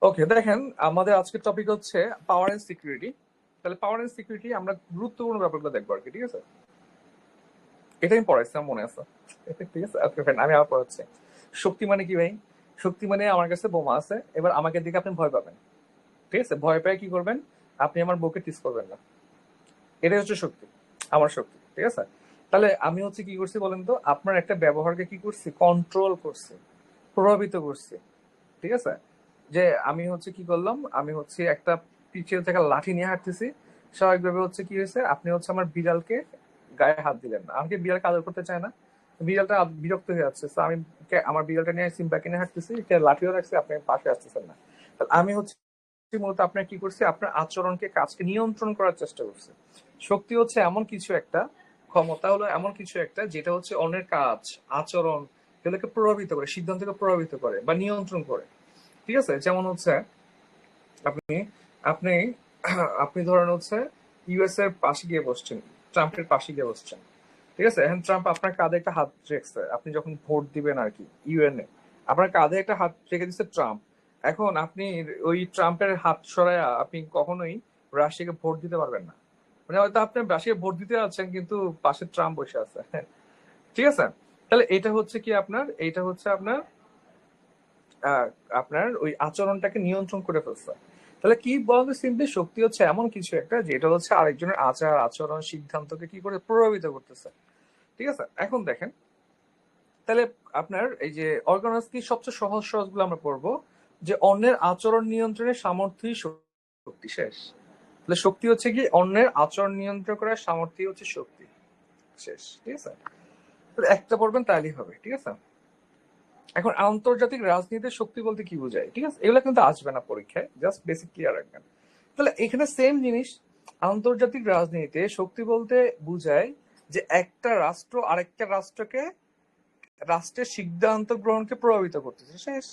ওকে, দেখেন আমাদের আজকের টপিক হচ্ছে পাওয়ার এন্ড সিকিউরিটি। তাহলে পাওয়ার এন্ড সিকিউরিটি আমরা গুরুত্বপূর্ণ ব্যাপারগুলো দেখবো আর কি, ঠিক আছে? এটাই আমি পড়াইছিলাম, মনে আছে? ঠিক আছে, ওকে ফাইন, আমি আবার পড়াচ্ছি। শক্তি মানে কি ভাই? শক্তি মানে আমার কাছে বোমা আছে, এবার আমাকে দিকে আপনি ভয় পাবেন, ঠিক আছে? ভয় পেয়ে কি করবেন? আপনি আমার বউকে টিস করবেন না। এটাই হচ্ছে শক্তি, আমার শক্তি, ঠিক আছে? তাহলে আমি হচ্ছে কি করছি বলেন তো, আপনার একটা ব্যবহারকে কি করছি, কন্ট্রোল করছি, প্রভাবিত করছি, ঠিক আছে? যে আমি হচ্ছে কি করলাম, আমি হচ্ছে একটা পিছের থেকে লাঠি নিয়ে হাঁটতেছি, স্বাভাবিকভাবে হচ্ছে কি হয়েছে, আপনি হচ্ছে আমার বিড়ালকে গায়ে হাত দিলেন না, আমাকে বিড়াল আদর করতে চায় না, বিড়ালটা বিরক্ত হয়ে যাচ্ছে, তো আমি আমার বিড়ালটা নিয়ে সিম্পাকে নিয়ে হাঁটতেছি, লাঠিও রাখছি, আপনি পাশে আসতেছেন না। তাহলে আমি হচ্ছে মূলত আপনার কি করছি, আপনার আচরণকে, কাজকে নিয়ন্ত্রণ করার চেষ্টা করছি। শক্তি হচ্ছে এমন কিছু একটা, ক্ষমতা হলো এমন কিছু একটা যেটা হচ্ছে অন্যের কাজ, আচরণ এগুলোকে প্রভাবিত করে, সিদ্ধান্তকে প্রভাবিত করে বা নিয়ন্ত্রণ করে, ঠিক আছে? যেমন হচ্ছে আপনি আপনি আপনি ধরেন হচ্ছে ইউএস এর পাশে গিয়ে বসছেন, ট্রাম্পের পাশে গিয়ে বসছেন, ঠিক আছে? এখন ট্রাম্প আপনার কাঁধে একটা হাত রেখেছে, আপনি যখন ভোট দিবেন আর কি ইউএনএ, আপনার কাঁধে একটা হাত রেখে দিচ্ছে ট্রাম্প। এখন আপনি ওই ট্রাম্পের হাত সরায়া আপনি কখনোই রাশিয়াকে ভোট দিতে পারবেন না। মানে হয়তো আপনি রাশিয়া ভোট দিতে যাচ্ছেন কিন্তু পাশে ট্রাম্প বসে আছে, ঠিক আছে? তাহলে এটা হচ্ছে কি আপনার, এটা হচ্ছে আপনার আহ, আপনার ওই আচরণটাকে নিয়ন্ত্রণ করে ফেলছে। তাহলে কি বলতো, সিম্পলি শক্তি হচ্ছে এমন কিছু একটা যেটা হচ্ছে আরেকজনের আচার আচরণ সিদ্ধান্তকে কি করে প্রভাবিত করতেছে, ঠিক আছে? এখন দেখেন, তাহলে আপনার এই যে অর্গানাইজকে সবচেয়ে সহজ সহজ গুলো আমরা পড়বো, যে অন্যের আচরণ নিয়ন্ত্রণের সামর্থ্যই শক্তি। শেষ। তাহলে শক্তি হচ্ছে কি অন্যের আচরণ নিয়ন্ত্রণ করার সামর্থ্যই হচ্ছে শক্তি। শেষ, ঠিক আছে? একটা পড়বেন তাহলেই হবে, ঠিক আছে? এখন আন্তর্জাতিক রাজনীতিতে শক্তি বলতে কি বোঝায়, ঠিক আছে? এগুলো কিন্তু আসবে না পরীক্ষায়, জাস্ট বেসিক ক্লিয়ার রাখবেন। তাহলে এখানে সেম জিনিস, আন্তর্জাতিক রাজনীতিতে শক্তি বলতে বোঝায় যে একটা রাষ্ট্র আরেকটা রাষ্ট্রকে, রাষ্ট্রের সিদ্ধান্ত গ্রহণকে প্রভাবিত করতেছে। শেষ।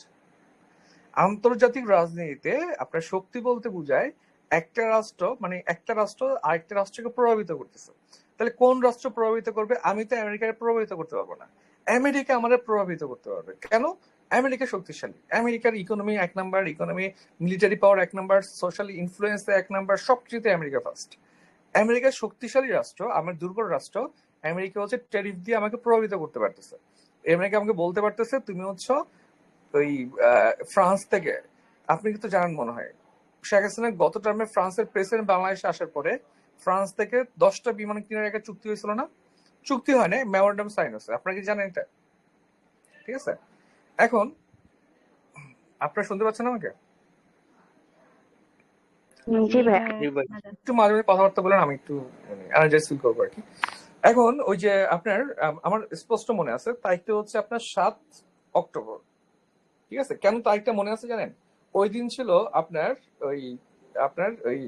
আন্তর্জাতিক রাজনীতিতে আপনার শক্তি বলতে বোঝায় একটা রাষ্ট্র, মানে একটা রাষ্ট্র আরেকটা রাষ্ট্রকে প্রভাবিত করতেছে। তাহলে কোন রাষ্ট্র প্রভাবিত করবে? আমি তো আমেরিকাকে প্রভাবিত করতে পারবো না, আমেরিকা আমাদের প্রভাবিত করতে পারবে। কেন? আমেরিকা শক্তিশালী, আমেরিকার ইকোনমি এক নাম্বার, ইকোনমি, মিলিটারি পাওয়ার এক নাম্বার, সোশ্যাল ইনফ্লুয়েন্স এক নাম্বার, সবকিছুতে আমেরিকা ফার্স্ট। আমেরিকা শক্তিশালী রাষ্ট্র, আমার দুর্বল রাষ্ট্র, আমেরিকা হচ্ছে ট্যারিফ দিয়ে আমাকে প্রভাবিত করতে পারতেছে। আমেরিকা আমাকে বলতে পারতেছে তুমি হচ্ছে ওই ফ্রান্স থেকে, আপনি কিন্তু জানেন মনে হয়, শেখ হাসিনা গত টার্মে ফ্রান্সের প্রেসিডেন্ট বাংলাদেশে আসার পরে ফ্রান্স থেকে 10টা বিমান কেনার একটা চুক্তি হয়েছিল না? চুক্তি হয় না, মেমোরেন্ডাম সাইন হয়েছে, আপনারা কি জানেন এটা? ঠিক আছে। এখন আপনারা শুনতে পাচ্ছেন আমাকে? জি ভাইয়া। জি ভাই। একটু মাঝে মাঝে কথাবার্তা বলেন, আমি একটু এনার্জাইজ ফিল করবো আর কি। এখন ওই যে আপনার আমার স্পষ্ট মনে আছে তারিখটা হচ্ছে আপনার 7 অক্টোবর, ঠিক আছে? কেন তারিখটা মনে আছে জানেন? ওই দিন ছিল আপনার ওই ওই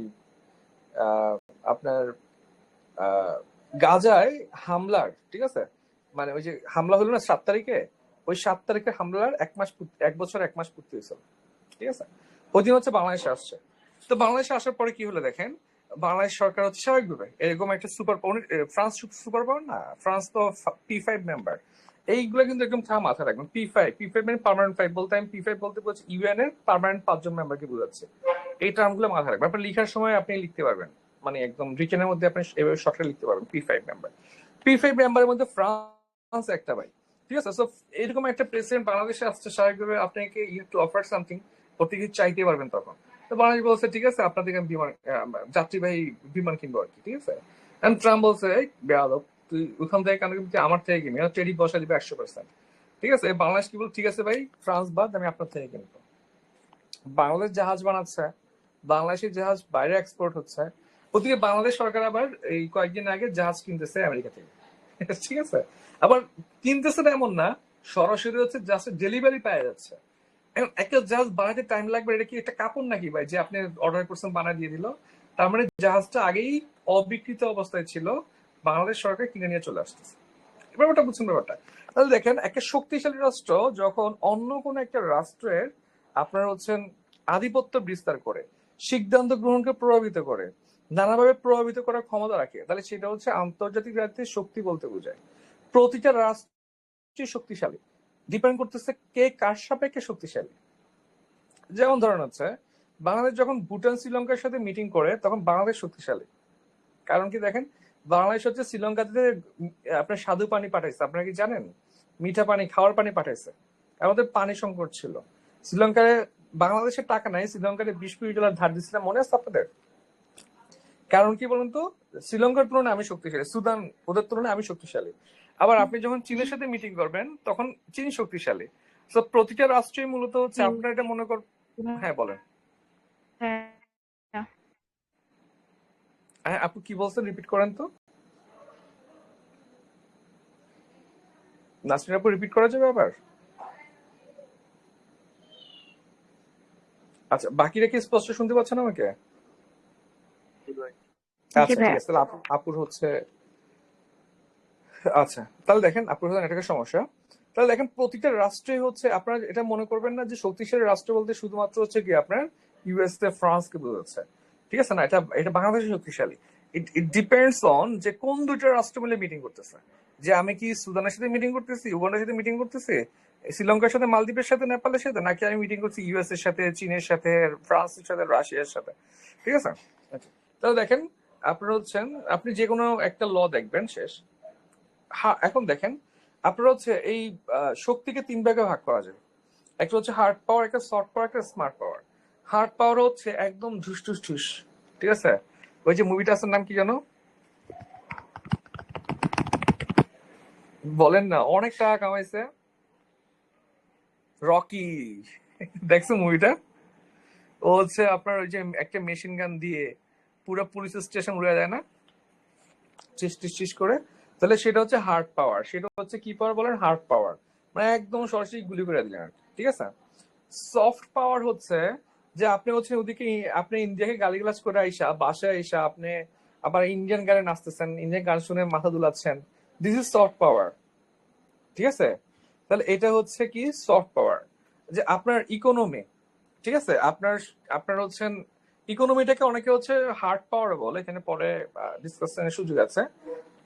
আহ, আপনার আহ, গাজায় হামলার, ঠিক আছে? মানে ওই যে হামলা হলো না 7 তারিখে, ওই 7 তারিখে হামলার 1 মাস 1 বছর 1 মাস পূর্তি হয়েছিল, ঠিক আছে? ওই দিন হচ্ছে বাংলাদেশে আসছে। তো বাংলাদেশে আসার পরে কি হলো দেখেন, বাংলাদেশ সরকার হচ্ছে স্বাভাবিকভাবে এরকম একটা super power, France super power না, ফ্রান্স তো P5 মেম্বার, এইগুলো কিন্তু একদম মাথায় রাখবেন। P5 মানে পার্মানেন্ট 5 বলতে, আমি P5 বলতে বলছি ইউএন এর পার্মানেন্ট 5জন মেম্বারকে বোঝাচ্ছে। এই টার্মগুলো মাথায় রাখবেন, আপনার লেখার সময় আপনি লিখতে পারবেন, মানে একদম রিটেনের মধ্যে আপনি এভাবে শর্টে লিখতে পারবেন P5 মেম্বার। P5 মেম্বারের মধ্যে ফ্রান্স একটা ভাই, ঠিক আছে? সো এরকম একটা প্রেসিডেন্ট বাংলাদেশে আসছে, স্বাভাবিকভাবে আপনাকে ইউ টু অফার সামথিং, করতে কিছু চাইতে পারবেন তখন। তো বাংলাদেশ বলছে ঠিক আছে আপনাদের আমি বিমান, যাত্রীবাহী বিমান কিনবো আর কি, ঠিক আছে? ট্রাম্প বলছে এই বেয়াদব, তুই ওখান থেকে কেন কিনবি, আমার থেকে কিনবি, ট্রেডিং বসা দিবে 100%, ঠিক আছে? বাংলাদেশ কি বল, ঠিক আছে ভাই, ফ্রান্স বাদ, আমি আপনার থেকে কিনবো। বাংলাদেশ জাহাজ বানাচ্ছে, বাংলাদেশের জাহাজ বাইরে এক্সপোর্ট হচ্ছে, ওদিকে বাংলাদেশ সরকার আবার এই কয়েকদিন আগে জাহাজ কিনতেছে আমেরিকা থেকে, ঠিক আছে? আবার কিনতেছে না এমন না, সরাসরি হচ্ছে জাহাজের ডেলিভারি পাওয়া যাচ্ছে। এখন একটা জাহাজ বানাতে টাইম লাগবে, এটা কি একটা কাপড় নাকি ভাই যে আপনি অর্ডার করছেন বানা দিয়ে দিল? তার মানে জাহাজটা আগেই অবিকৃত অবস্থায় ছিল, বাংলাদেশ সরকার কিনে নিয়ে চলে আসতেছে। ব্যাপারটা বুঝছেন ব্যাপারটা? তাহলে দেখেন, একটা শক্তিশালী রাষ্ট্র যখন অন্য কোনো একটা রাষ্ট্রের আপনার হচ্ছেন আধিপত্য বিস্তার করে, সিদ্ধান্ত গ্রহণকে প্রভাবিত করে, নানাভাবে প্রভাবিত করার ক্ষমতা রাখে, তাহলে সেটা হচ্ছে আন্তর্জাতিক রাজনীতির শক্তি বলতে বোঝায়। প্রতিটা রাষ্ট্র শক্তিশালী, ডিপেন্ড করতেছে কে কার সাপেক্ষে শক্তিশালী। যেমন ধরেন হচ্ছে বাংলাদেশ যখন ভুটান শ্রীলঙ্কার সাথে মিটিং করে তখন বাংলাদেশ শক্তিশালী। কারণ কি দেখেন, বাংলাদেশ হচ্ছে শ্রীলঙ্কাতে আপনার স্বাদু পানি পাঠাইছে, আপনারা কি জানেন? মিঠা পানি, খাওয়ার পানি পাঠাইছে। আমাদের পানি সংকট ছিল শ্রীলঙ্কায়। বাংলাদেশের টাকা নাই, শ্রীলঙ্কার $20 কোটি ধার দিচ্ছিলাম, মনে আছে আপনাদের? কারণ কি বলুন তো, শ্রীলঙ্কার তুলনায় আমি শক্তিশালী, সুদান ওদের তুলনায় আমি শক্তিশালী। আবার আপনি যখন চীনের সাথে মিটিং করবেন তখন চীন শক্তিশালী। তো প্রতিটা রাষ্ট্রই মূলত হচ্ছে জি। আপনার এটা মনে কর। হ্যাঁ বলেন। হ্যাঁ। হ্যাঁ আপু কি বলছেন, রিপিট করেন তো। নাসরিন আপু রিপিট করা যাবে আবার? আচ্ছা বাকিরা কি স্পষ্ট শুনতে পাচ্ছেন আমাকে? জি আচ্ছা ঠিক ভাইয়া। আছে, তাহলে আপুর হচ্ছে, আচ্ছা তাহলে দেখেন আপুর হচ্ছে একটা সমস্যা। তাহলে দেখেন প্রতিটা রাষ্ট্রে হচ্ছে, আপনারা এটা মনে করবেন না যে শক্তিশালী রাষ্ট্র বলতে শুধুমাত্র হচ্ছে কি আপনার ইউএসএ ফ্রান্সকে বোঝাচ্ছে, ঠিক আছে না, এটা এটা বাংলাদেশ শক্তিশালী। ইট ডিপেন্ডস অন যে কোন দুইটা রাষ্ট্র মিলে মিটিং করতেছে। যে আমি কি সুদানের সাথে মিটিং করতেছি, উগান্ডার সাথে মিটিং করতেছি, শ্রীলঙ্কার সাথে, মালদ্বীপের সাথে, নেপালের সাথে, নাকি আমি মিটিং করছি ইউএস এর সাথে, চীনের সাথে, ফ্রান্সের সাথে, রাশিয়ার সাথে, ঠিক আছে? আচ্ছা, তাহলে দেখেন আপনারা হচ্ছেন, আপনি যে কোনো একটা ল দেখবেন শেষ। এখন দেখেন আপনারা হচ্ছে এই শক্তিকে তিন ভাগে ভাগ করা যায়। একটা হচ্ছে হার্ড পাওয়ার, একটা সফট পাওয়ার, একটা স্মার্ট পাওয়ার। হার্ড পাওয়ার হচ্ছে একদম ঢুস ঢুস ঢুস, ঠিক আছে? ওই যে মুভিটা আছে নাম কি জানো, বলেন না, অনেক টাকা কামাইছে, রকি। দেখছো মুভিটা? ও হচ্ছে আপনার ওই যে একটা মেশিন গান দিয়ে পুরো পুলিশ স্টেশন উড়ে যায় না, চিস টিস চিস করে। তাহলে সেটা হচ্ছে হার্ড পাওয়ার। সেটা হচ্ছে কি পাওয়ার বলেন? হার্ড পাওয়ার। মানে একদম সরাসরি গুলি করে দিলেন আর কি, ঠিক আছে? সফট পাওয়ার হচ্ছে যে আপনি হচ্ছে ওদিকে আপনি ইন্ডিয়াকে গালিগালাজ করে আইসা বাসায় আইসা আপনি আবার ইন্ডিয়ান গানে নাচতেছেন, ইন্ডিয়ান গান শুনে মাথা দুলাচ্ছেন, দিস ইজ সফট পাওয়ার, ঠিক আছে? তাহলে এটা হচ্ছে কি সফট পাওয়ার। যে আপনার ইকোনমি, ঠিক আছে, আপনার আপনার হচ্ছেন ইকোনমিটাকে অনেকে হচ্ছে হার্ড পাওয়ার বলে, এখানে পরে ডিসকাশনের সুযোগ আছে।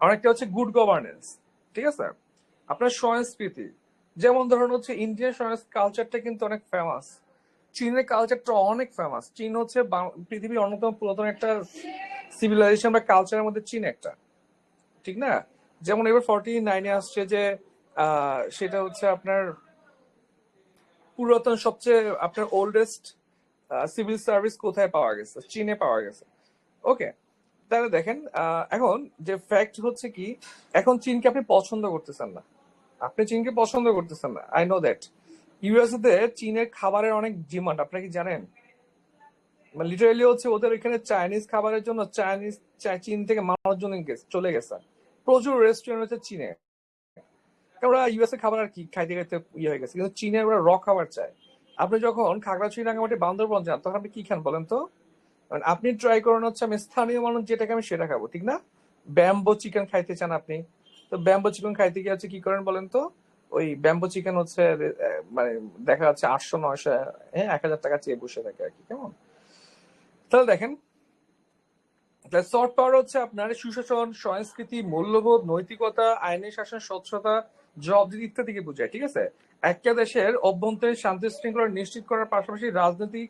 অনেকটা হচ্ছে গুড গভর্নেন্স, ঠিক আছে? আপনার সংস্কৃতি, যেমন ধরুন হচ্ছে ইন্ডিয়ান কালচারটা কিন্তু অনেক ফেমাস, চীনের কালচারটা অনেক ফেমাস। চীন হচ্ছে পৃথিবীর অন্যতম পুরাতন একটা সিভিলাইজেশন বা কালচারের মধ্যে চীন একটা, ঠিক না? যেমন এবার 49-এ আসছে যে সেটা হচ্ছে আপনার পুরাতন সবচেয়ে আপনার ওল্ডেস্ট সিভিল সার্ভিস কোথায় পাওয়া গেছে? চীনে পাওয়া গেছে। ওকে, তাহলে দেখেন এখন যে ফ্যাক্ট হচ্ছে কি, এখন চীনকে আপনি পছন্দ করতেছেন না, আপনি চীনকে পছন্দ করতেছেন না, আই নো দ্যাট। ইউএসএ তে চীনের খাবারের অনেক ডিমান্ড, আপনারা কি জানেন? লিটারালি হচ্ছে ওদের এখানে চাইনিজ খাবারের জন্য চীন থেকে মানুষজন চলে গেছে, প্রচুর রেস্টুরেন্ট হচ্ছে চীনে। ওরা ইউএসএ খাবার আর কি খাইতে খাইতে ইয়ে হয়ে গেছে, কিন্তু চীনের ওরা খাবার চায়। আপনি যখন খাগড়াছড়ি, রাঙামাটি, বান্দরবন যান তখন আপনি কি খান বলেন তো? আপনি ট্রাই করেন হচ্ছে আমি স্থানীয় মানুষ যেটাকে আমি সেটা খাবো, ঠিক না? ব্যাম্বো চিকেন খাইতে চান আপনি, তো ব্যাম্বো চিকেন খাইতে গিয়ে হচ্ছে কি করেন বলেন তো? ওই ব্যাম্বো চিকেন হচ্ছে মানে দেখা যাচ্ছে 800-900, হ্যাঁ 1000 টাকা চেয়ে বসে থাকে আর কি, কেমন? তাহলে দেখেন, সফট পাওয়ার হচ্ছে আপনার সুশাসন, সংস্কৃতি, মূল্যবোধ, নৈতিকতা, আইনের শাসন, স্বচ্ছতা, জবাবদিহি ইত্যাদিকে বোঝায়, ঠিক আছে? একটা দেশের অভ্যন্তরীণ শান্তি শৃঙ্খলা নিশ্চিত করার পাশাপাশি রাজনৈতিক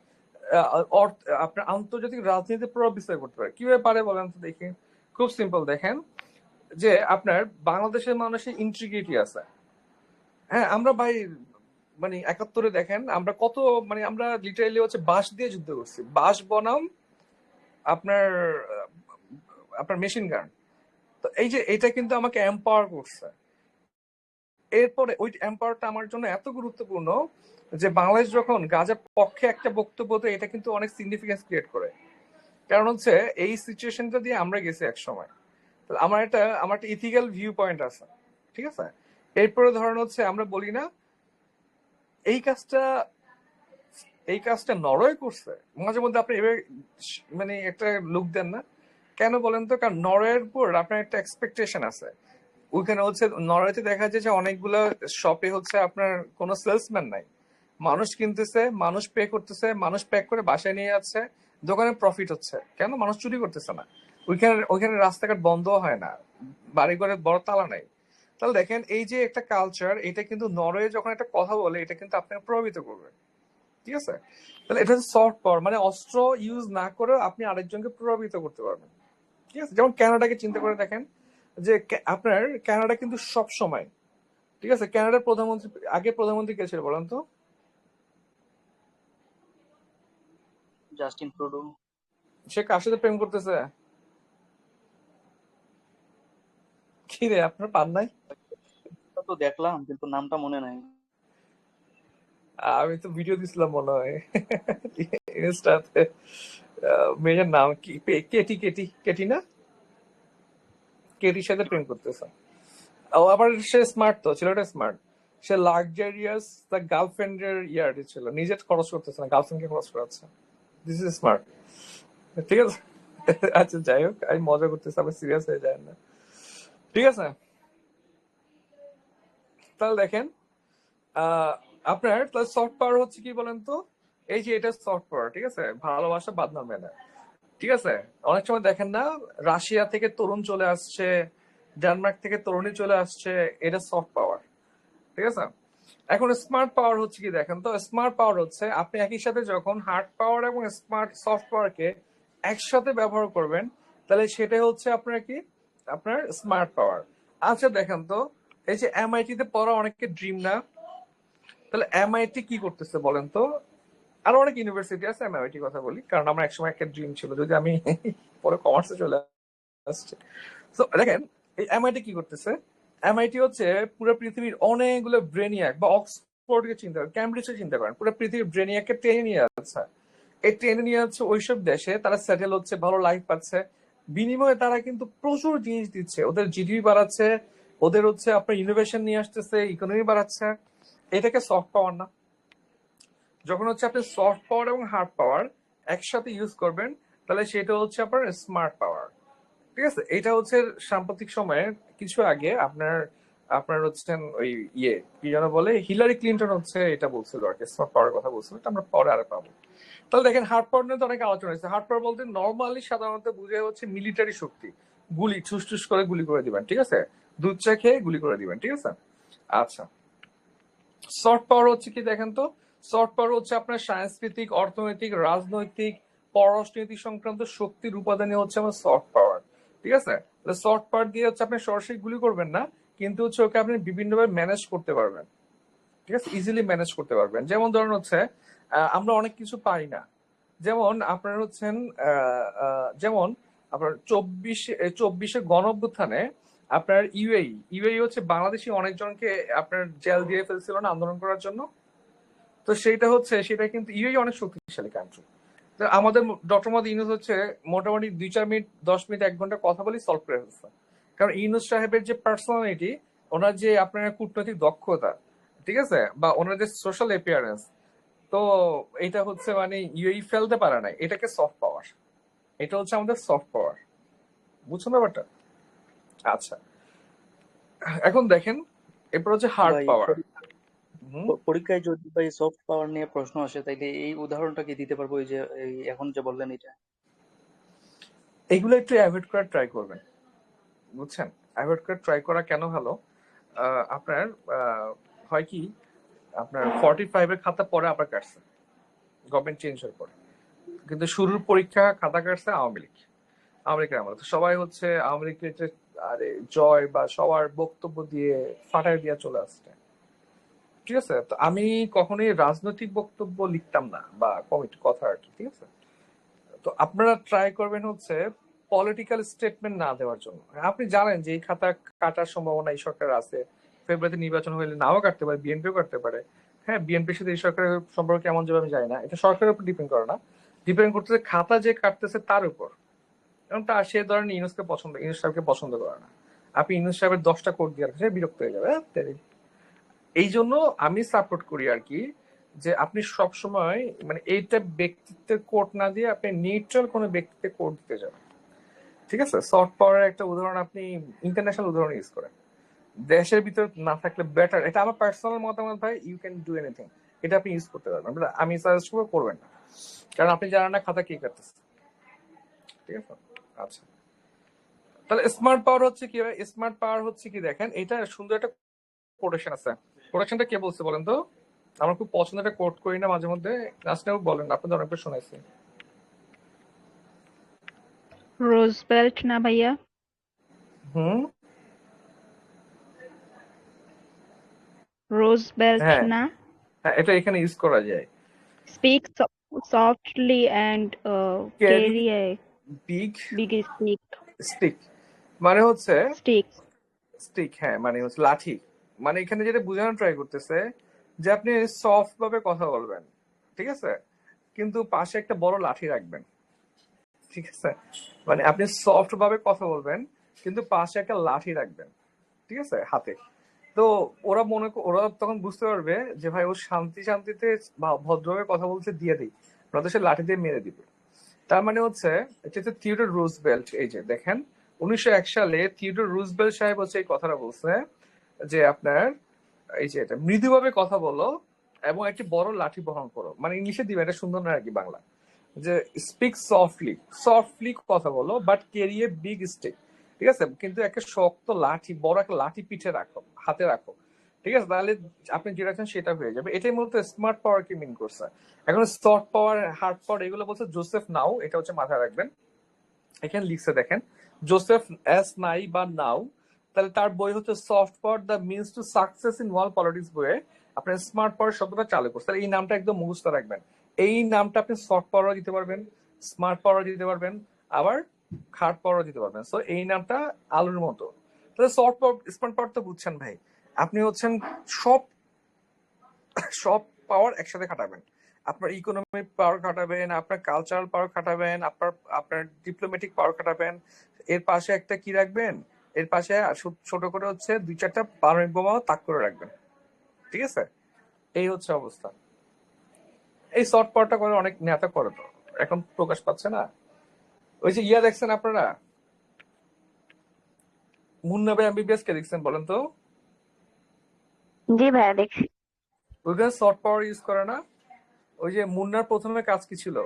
আপনার আন্তর্জাতিক রাজনীতিতে প্রভাব বিস্তার করতে পারে। কিভাবে পারে বলেন তো দেখি? খুব সিম্পল, দেখেন যে আপনার বাংলাদেশের মানুষের ইন্টিগ্রিটি আছে। হ্যাঁ আমরা ভাই মানে 71-এ দেখেন আমরা কত, মানে আমরা লিটারালি হচ্ছে বাঁশ দিয়ে যুদ্ধ করছি, বাঁশ বনাম আপনার আপনার মেশিন গান। তো এই যে এটা কিন্তু আমাকে এম্পাওয়ার করছে। এরপরে ওই এম্পাওয়ারটা আমার জন্য এত গুরুত্বপূর্ণ যে বাংলাদেশ যখন গাজার পক্ষে একটা বক্তব্য দেয়, এটা কিন্তু অনেক সিগনিফিকেন্স ক্রিয়েট করে। কারণ হচ্ছে এই সিচুয়েশনটা দিয়ে আমরা গেছি এক সময়। আমার একটা ইথিক্যাল ভিউ পয়েন্ট আছে, ঠিক আছে? এরপরে ধরেন হচ্ছে আমরা বলি না এই কাজটা, এই কাজটা নরওয়ে করছে, মাঝে মধ্যে আপনি এভাবে মানে একটা লুক দেন না কেন বলেন তো? কারণ নরওয়ের উপর আপনার একটা এক্সপেকটেশন আছে। ওইখানে হচ্ছে নরওয়েতে দেখা যায় যে অনেকগুলো শপে হচ্ছে আপনার কোনো সেলসম্যান নাই, মানুষ কিনতেছে, মানুষ পে করতেছে, মানুষ প্যাক করে বাসায় নিয়ে যাচ্ছে, দোকানে প্রফিট হচ্ছে। কেন? মানুষ চুরি করতেছে না। ওইখানে ওইখানে রাস্তাঘাট বন্ধ হয় না, বাড়ি ঘরে বড় তালা নাই। তাহলে দেখেন এই যে একটা কালচার, এটা কিন্তু নরওয়ে যখন একটা কথা বলে এটা কিন্তু আপনাকে প্রভাবিত করবে। ঠিক আছে? তাহলে এটা হচ্ছে সফট পাওয়ার, মানে অস্ত্র ইউজ না করেও আপনি আরেকজনকে প্রভাবিত করতে পারবেন। ঠিক আছে, যেমন কানাডাকে চিন্তা করে দেখেন, যে আপনার কানাডা কিন্তু সব সময়, ঠিক আছে, কানাডার প্রধানমন্ত্রী, আগে প্রধানমন্ত্রী কে ছিল বলেন তো? Justin Trudeau. সে কার সাথে প্রেম করতেছে? কি রে, আপনার পান নাই? তা তো দেখলাম কিন্তু নামটা মনে নাই। আমি তো ভিডিও দিছিলাম মনে হয় ইনস্টাতে। মেয়ের নাম কি? কেটি, কেটি, কেটি না? কেটির সাথে প্রেম করতেছে। ও আবার সে স্মার্ট, তো ছেলেটা স্মার্ট। সে লাক্সারিয়াস, তার গার্লফ্রেন্ডের ইয়ার্ডে ছিল, নিজে খরচ করতেছে না, গার্লফ্রেন্ডকে খরচ করাচ্ছে। This is smart. ঠিক আছে। আচ্ছা যাই হোক, আমি মজা করতেছি, আবার সিরিয়াস হয়ে যায় না। ঠিক আছে, তাহলে দেখেন, আহ, আপনার তাহলে সফট পাওয়ার হচ্ছে কি বলেন তো? এই যে এটা সফট পাওয়ার, ঠিক আছে, ভালোবাসা বাঁধনা মেনে। ঠিক আছে, অনেক সময় দেখেন না, রাশিয়া থেকে তরুণ চলে আসছে, ডেনমার্ক থেকে তরুণী চলে আসছে, এটা সফট পাওয়ার। ঠিক আছে, এখন স্মার্ট পাওয়ার হচ্ছে কি দেখেন তো? স্মার্ট পাওয়ার হচ্ছে আপনি একই সাথে যখন হার্ড পাওয়ার এবং স্মার্ট সফট পাওয়ারকে একসাথে ব্যবহার করবেন, তাহলে সেটা হচ্ছে আপনার কি, আপনার স্মার্ট পাওয়ার। আচ্ছা দেখেন তো, এই যে এমআইটি তে পড়া অনেকের ড্রিম না? তাহলে এমআইটি কি করতেছে বলেন তো? আরো অনেক ইউনিভার্সিটি আছে, আমি এমআইটি কথা বলি কারণ আমার একসময় একটা ড্রিম ছিল, যদি আমি পরে কমার্সে চলে আসছে। তো দেখেন, এই এমআইটি কি করতেছে? এমআইটি হচ্ছে পুরো পৃথিবীর অনেকগুলো ব্রেনিয়াক, বা অক্সফোর্ডকে চিন্তা করেন, ক্যামব্রিজকে চিন্তা করেন, পুরো পৃথিবীর ব্রেনিয়াককে টেনে নিয়ে যাচ্ছে। এই টেনে নিয়ে যাচ্ছে ওইসব দেশে, তারা সেটেল হচ্ছে, ভালো লাইফ পাচ্ছে। বিনিময়ে তারা কিন্তু প্রচুর জিনিস দিচ্ছে, ওদের জিডিপি বাড়াচ্ছে, ওদের হচ্ছে আপনার ইনোভেশন নিয়ে আসতেছে, ইকোনমি বাড়াচ্ছে। এটাকে সফট পাওয়ার না? যখন হচ্ছে আপনি সফট পাওয়ার এবং হার্ড পাওয়ার একসাথে ইউজ করবেন, তাহলে সেটা হচ্ছে আপনার স্মার্ট পাওয়ার। ঠিক আছে, এটা হচ্ছে সাম্প্রতিক সময়ে কিছু আগে আপনার আপনার হচ্ছেন ওই কি যেন বলে, হিলারি ক্লিন্টন হচ্ছে এটা বলছিল আর কি, স্মার্ট পাওয়ার কথা বলছিল, এটা আমরা পরে আরে পাবো। তাহলে দেখেন, হার্ড পাওয়ার নিয়ে তো অনেক আলোচনা হয়েছে। হার্ড পাওয়ার বলতে নর্মালি সাধারণত বুঝে হচ্ছে মিলিটারি শক্তি, গুলি ঠুস ঠুস করে গুলি করে দিবেন, ঠিক আছে, দুধ চা খেয়ে গুলি করে দিবেন, ঠিক আছে। আচ্ছা, সফট পাওয়ার হচ্ছে কি দেখেন তো? সফট পাওয়ার হচ্ছে আপনার সাংস্কৃতিক, অর্থনৈতিক, রাজনৈতিক, পররাষ্ট্রনীতি সংক্রান্ত শক্তির উপাদানই হচ্ছে আমার সফট পাওয়ার। ঠিক আছে, সফট পাওয়ার দিয়ে হচ্ছে আপনি সরাসরি গুলি করবেন না, কিন্তু হচ্ছে ওকে আপনি বিভিন্নভাবে ম্যানেজ করতে পারবেন। ঠিক আছে, ইজিলি ম্যানেজ করতে পারবেন। যেমন ধরুন হচ্ছে আমরা অনেক কিছু পাই না, যেমন আপনার হচ্ছেন যেমন আপনার চব্বিশে গণ অভ্যুত্থানে আপনার ইউএই হচ্ছে বাংলাদেশি অনেকজনকে আপনার জেল দিয়ে ফেলছিল না আন্দোলন করার জন্য। তো সেইটা হচ্ছে, সেটা কিন্তু ইউএই অনেক শক্তিশালী কান্ট্রি। তো আমাদের ডক্টর মোহাম্মদ ইউনূস হচ্ছে মোটামুটি 2-4 মিনিট, 10 মিনিট, 1 ঘন্টা কথা বলি সলভ করে ফেলছে। কারণ ইউনূস সাহেবের যে পার্সোনালিটি, ওনার যে আপনার কূটনৈতিক দক্ষতা, ঠিক আছে, বা ওনার যে সোশ্যাল অ্যাপিয়ারেন্স, তো এটা হচ্ছে মানে ইউএই ফেলতে পারে না, এটাকে সফট পাওয়ার। এটা হচ্ছে আমাদের সফট পাওয়ার। বুঝছেন ব্যাপারটা? আচ্ছা, এখন দেখেন, এরপর হচ্ছে হার্ড ভাই পাওয়ার। হুম, পরীক্ষায় যদি ভাই সফট পাওয়ার নিয়ে প্রশ্ন আসে তাইলে এই উদাহরণটা কি দিতে পারবো, এই যে এই এখন যে বললেন এটা? এগুলো একটু অ্যাভয়েড করার ট্রাই করবেন, বুঝছেন? অ্যাভয়েড করার ট্রাই করা কেন ভালো? আপনার হয় কি, আপনার 45-এর খাতা পরে আবার কাটছে গভর্নমেন্ট চেঞ্জ হওয়ার পরে, কিন্তু শুরুর পরীক্ষা খাতা কাটছে আওয়ামী লীগ। আওয়ামী লীগের আমলে তো সবাই হচ্ছে আওয়ামী লীগের আরে জয় বা সবার বক্তব্য দিয়ে ফাটাই দিয়ে চলে আসছে। ঠিক আছে, তো আমি কখনোই রাজনৈতিক বক্তব্য লিখতাম না, বা কমিটি কথা আর কি, ঠিক আছে। তো আপনারা ট্রাই করবেন হচ্ছে পলিটিক্যাল স্টেটমেন্ট না দেওয়ার জন্য। আপনি জানেন যে এই খাতা কাটার সম্ভাবনা এই সরকার আছে, ফেব্রুয়ারিতে নির্বাচন হলে নাও কাটতে পারে, বিএনপিও কাটতে পারে। হ্যাঁ, বিএনপির সাথে এই সরকারের সম্পর্ক কেমন যাবে আমি জানি না, এটা সরকারের উপর ডিপেন্ড করে না, ডিপেন্ড করতেছে খাতা যে কাটতেছে তার উপর। এবং তা সে ধরেন ইউনুস সাহেবকে পছন্দ করে না, আপনি ইউনুস সাহেবের 10টা কোট দিয়ে রাখছেন, সে বিরক্ত হয়ে যাবে। এই জন্য আমি সাপোর্ট করি আর কি, যে আপনি সব সময় মানে এইটা ব্যক্তিত্বের কোট না দিয়ে আপনি নিউট্রাল কোনো ব্যক্তিত্বের কোট দিতে যাবেন। ঠিক আছে, সফট পাওয়ারের একটা উদাহরণ আপনি ইন্টারন্যাশনাল উদাহরণ ইউজ করেন, দেশের ভিতর না থাকলে বেটার। এটা আমার পার্সোনাল মতামত ভাই, ইউ ক্যান ডু এনিথিং, এটা আপনি ইউজ করতে পারবেন, আমি সাজেস্ট করবো করবেন না, কারণ আপনি জানেন না খাতা কি কাটতেছে। ঠিক আছে, আচ্ছা, তাহলে স্মার্ট পাওয়ার হচ্ছে কি? স্মার্ট পাওয়ার হচ্ছে কি দেখেন, এটা সুন্দর একটা কোটেশন আছে। কোটেশনটা কে বলছে বলেন তো? আমার খুব পছন্দ, একটা কোট করি না মাঝে মধ্যে, নাসনেও বলেন, আপনাদের অনেকবার শোনাইছি। রোজবেল্ট না ভাইয়া? হুম। রোজবেল্ট হ্যাঁ না? হ্যাঁ, এটা এখানে ইউজ করা যায়। Speak softly and carry carry a big big stick. Stick মানে হচ্ছে Stick. স্টিক, হ্যাঁ মানে হচ্ছে লাঠি। মানে এখানে যেটা বোঝানো ট্রাই করতেছে যে আপনি সফট ভাবে কথা বলবেন, ঠিক আছে, কিন্তু পাশে একটা বড় লাঠি রাখবেন, ঠিক আছে। মানে আপনি সফট ভাবে কথা বলবেন কিন্তু পাশে একটা লাঠি রাখবেন, ঠিক আছে, হাতে। তো ওরা তখন বুঝতে পারবে যে ভাই ও শান্তি শান্তিতে ভদ্রভাবে কথা বলছে, দিয়ে দিই, নয়তো সে লাঠি দিয়ে মেরে দিবে। তার মানে হচ্ছে এটা হচ্ছে থিওডর রুজভেল্ট, এই যে দেখেন 1901 সালে থিওডর রুজভেল্ট সাহেব হচ্ছে এই কথাটা বলছে যে আপনার এই যে এটা মৃদুভাবে কথা বলো এবং একটি বড় লাঠি বহন করো, মানে ইংলিশে দিবে, এটা সুন্দর না আর কি বাংলা, যে স্পিক সফটলি, সফটলি কথা বলো but carry a big stick, ঠিক আছে, কিন্তু একটা শক্ত লাঠি, বড় একটা লাঠি পিঠে রাখো, হাতে রাখো, ঠিক আছে, তাহলে আপনি যেটা চান সেটা হয়ে যাবে। এটাই মূলত স্মার্ট পাওয়ার কি মিন করছে। এখন সফট পাওয়ার, হার্ড পাওয়ার এগুলো বলছে জোসেফ নাও, এটা হচ্ছে মাথায় রাখবেন। এখানে লিখছে দেখেন জোসেফ এস নাই বা নাও, তাহলে তার বই হচ্ছে soft power the means to success in world politics বইয়ে আপনার স্মার্ট পাওয়ার শব্দটা চালু করছে। তাহলে এই নামটা একদম মুখস্থ রাখবেন। এই নামটা আপনি সফট পাওয়ারও দিতে পারবেন, স্মার্ট পাওয়ারও দিতে পারবেন, আবার হার্ড পাওয়ারও দিতে পারবেন। সো এই নামটা আলুর মতো। তাহলে সফট পাওয়ার স্মার্ট পাওয়ার তো বুঝছেন ভাই, আপনি হচ্ছেন সব সব পাওয়ার একসাথে খাটাবেন। আপনার ইকোনমিক পাওয়ার খাটাবেন, আপনার কালচারাল পাওয়ার খাটাবেন, আপনার আপনার ডিপ্লোম্যাটিক পাওয়ার খাটাবেন। এর পাশে একটা কি রাখবেন, এর পাশে ছোট করে হচ্ছে 2-4টা পারমাণবিক বোমাও তাক করে রাখবেন, ঠিক আছে। এই হচ্ছে অবস্থা। এই শর্ট পাওয়ারটা করে অনেক নেতা করে, তো এখন প্রকাশ পাচ্ছে না। ওই যে ইয়া দেখছেন আপনারা, মুন্না ভাই এমবিবিএস কে দেখছেন বলেন তো? জি ভাইয়া দেখছি। ওইখানে শর্ট পাওয়ার ইউজ করে না। ওই যে মুন্নার প্রথমে কাজ কি ছিল,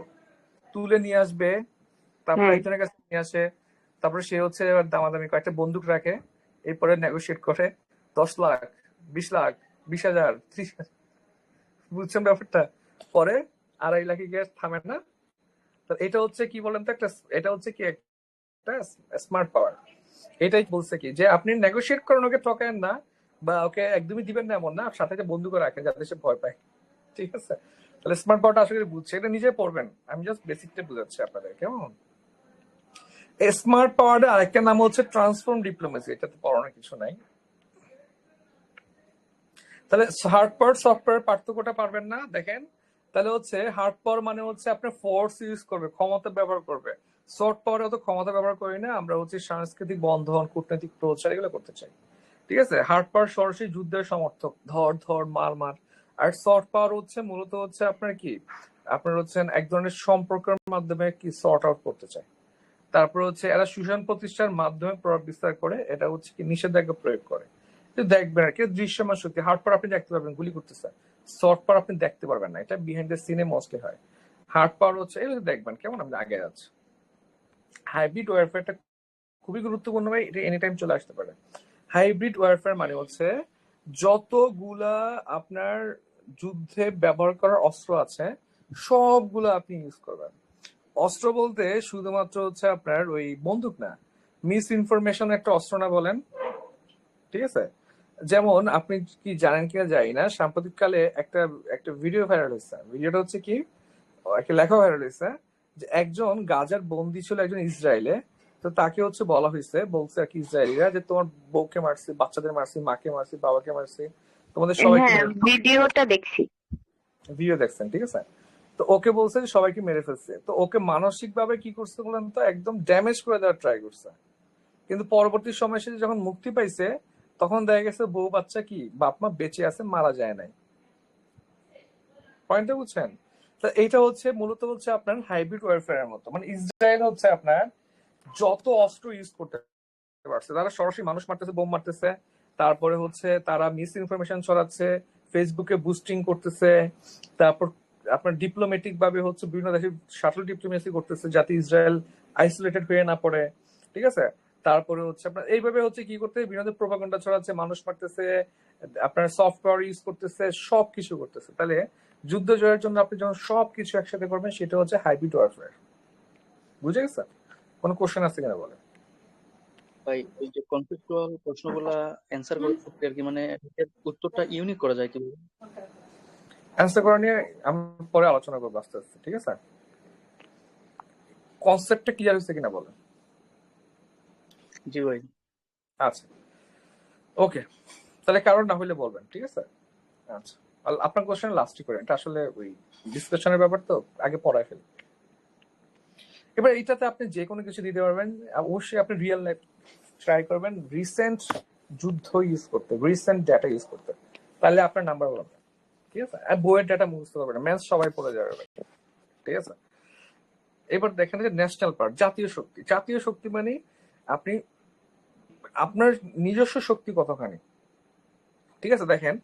তুলে নিয়ে আসবে, তারপরে হ্যাঁ, একজনের কাছে নিয়ে আসে, তারপরে সে হচ্ছে এবার দামাদামি কয়েকটা বন্দুক রাখে, এরপরে নেগোশিয়েট করে 10 লাখ, 20 লাখ, 20,000, 30,000, বুঝছেন ব্যাপারটা। পরে 2.5 লাখে গিয়ে থামে না। তো এটা হচ্ছে কি বলেন তো, একটা এটা হচ্ছে কি একটা স্মার্ট পাওয়ার। এটাই বলছে কি যে আপনি নেগোশিয়েট করেন, ওকে ঠকায়েন না বা ওকে একদমই দিবেন না এমন না, সাথে একটা বন্দুকও রাখেন যাতে সে ভয় পায়, ঠিক আছে। তাহলে স্মার্ট পাওয়ারটা আসলে বুঝছে, এটা নিজে পড়বেন, আমি জাস্ট বেসিকটা বুঝাচ্ছি আপনাদের, কেমন। স্মার্ট পাওয়ারের আরেকটা নাম হচ্ছে ট্রান্সফর্ম ডিপ্লোমেসি, এটাতে পড়ানোর কিছু নাই। তাহলে হার্ড পাওয়ার সফটওয়্যার পার্থক্যটা পারবেন না, দেখেন। তাহলে হচ্ছে হার্ড পাওয়ার মানে হচ্ছে আপনার ফোর্স ইউজ করবে, ক্ষমতা ব্যবহার করবে। সফট পাওয়ারে অত ক্ষমতা ব্যবহার করি না, আমরা হচ্ছে সাংস্কৃতিক বন্ধন, কূটনৈতিক প্রচার এগুলো করতে চাই, ঠিক আছে। হার্ড পাওয়ার সরাসরি যুদ্ধের সমর্থক, ধর ধর মার মার। আর সফট পাওয়ার হচ্ছে মূলত হচ্ছে আপনার কি, আপনার হচ্ছেন এক ধরনের সম্পর্কের মাধ্যমে কি সর্ট আউট করতে চায়। তারপর হচ্ছে এরা সুশাসন প্রতিষ্ঠার মাধ্যমে প্রভাব বিস্তার করে, এটা হচ্ছে কি নিষেধাজ্ঞা প্রয়োগ করে। দেখবেন আর কি দৃশ্যমান শক্তি। হার্ড পাওয়ার আপনি দেখতে পারবেন গুলি করতেছে, সফট পাওয়ার আপনি দেখতে পারবেন না, এটা বিহাইন্ড দ্য সিনে মোস্টলি হয়। হার্ড পাওয়ার হচ্ছে এগুলো দেখবেন কেমন, আপনি আগে যাচ্ছে। হাইব্রিড ওয়ারফেয়ারটা খুবই গুরুত্বপূর্ণ ভাই, এটা এনি টাইম চলে আসতে পারে। হাইব্রিড ওয়ারফেয়ার মানে হচ্ছে যতগুলা আপনার যুদ্ধে ব্যবহার করার অস্ত্র আছে সবগুলো আপনি ইউজ করবেন। অস্ত্র বলতে শুধুমাত্র হচ্ছে আপনার ওই বন্দুক না, মিস ইনফরমেশন একটা অস্ত্র না বলেন, ঠিক আছে। যেমন আপনি কি জানেন কিনা জানি না, সাম্প্রতিককালে একটা একটা ভিডিও ভাইরাল হয়েছে। ভিডিওটা হচ্ছে কি, একটা লেখা ভাইরাল হয়েছে যে একজন গাজার বন্দী ছিল একজন ইসরায়েলে। তো তাকে হচ্ছে বলা হয়েছে, বলছে আর কি ইসরায়েলিরা, যে তোমার বউকে মারছি, বাচ্চাদের মারছি, মাকে মারছি, বাবাকে মারছি, তোমাদের সবাইকে হ্যাঁ মেরে। ভিডিওটা দেখছি। ভিডিও দেখছেন, ঠিক আছে। তো ওকে বলছে যে সবাইকে মেরে ফেলছে। তো ওকে মানসিক ভাবে কি করছে বলেন তো, একদম ড্যামেজ করে দেওয়ার ট্রাই করছে। কিন্তু পরবর্তী সময় সে যখন মুক্তি পাইছে তখন দেখা গেছে বউ বাচ্চা কি বাপ মা বেঁচে আছে, মারা যায় নাই। পয়েন্টটা বুঝছেন? তো এইটা হচ্ছে মূলত হচ্ছে আপনার হাইব্রিড ওয়ারফেয়ারের মতো। মানে ইসরায়েল হচ্ছে আপনার যত অস্ত্র ইউজ করতে পারছে, তারা সরাসরি মানুষ মারতেছে, বোম মারতেছে, তারপরে হচ্ছে তারা মিস ইনফরমেশন ছড়াচ্ছে, ফেসবুকে বুস্টিং করতেছে, তারপর আপনার ডিপ্লোমেটিক ভাবে হচ্ছে বিভিন্ন দেশে শাটল ডিপ্লোমেসি করতেছে যাতে ইসরায়েল আইসোলেটেড হয়ে না পড়ে, ঠিক আছে। তারপরে হচ্ছে আপনার এইভাবে হচ্ছে কি করতে বিনোদন প্রোপাগান্ডা ছড়াচ্ছে, মানুষ মারতেছে, আপনার সফট পাওয়ার ইউজ করতেছে, সবকিছু করতেছে। তাহলে যুদ্ধ জয়ের জন্য আপনি যখন সবকিছু একসাথে করবেন সেটা হচ্ছে হাইব্রিড ওয়ারফেয়ার। বুঝে গেছে? কোনো কোশ্চেন আছে কিনা বলে? ভাই ওই যে কনসেপচুয়াল প্রশ্নগুলা অ্যান্সার করার ক্ষেত্রে আর কি, মানে এর উত্তরটা ইউনিক করা যায় কিভাবে? অ্যান্সার করা নিয়ে আমি পরে আলোচনা করবো আস্তে আস্তে, ঠিক আছে? কনসেপ্টটা ক্লিয়ার হয়েছে কিনা বলেন? জি ভাই। আচ্ছা, ওকে। তাহলে কারণ না হলে বলবেন, ঠিক আছে? আচ্ছা, আপনার কোশ্চেন লাস্টই করেন, এটা আসলে ওই ডিসকাশনের ব্যাপার তো, আগে পড়ায় ফেলি। এবার এটাতে আপনি যে কোনো কিছু দিতে পারবেন, অবশ্যই আপনি রিয়েল লাইফ ট্রাই করবেন, রিসেন্ট যুদ্ধ ইউজ করতে, রিসেন্ট ডাটা ইউজ করতে, তাহলে আপনার নাম্বার হবে, ঠিক আছে? আর বইয়ের ডাটা মুখস্থ করবে না, ম্যাথ সবাই পড়ে যাবে, ঠিক আছে? এবার দেখেন যে ন্যাশনাল পার্ক, জাতীয় শক্তি। জাতীয় শক্তি মানে আপনি আপনার নিজস্ব শক্তি কতখানি, ঠিক আছে? দেখেন,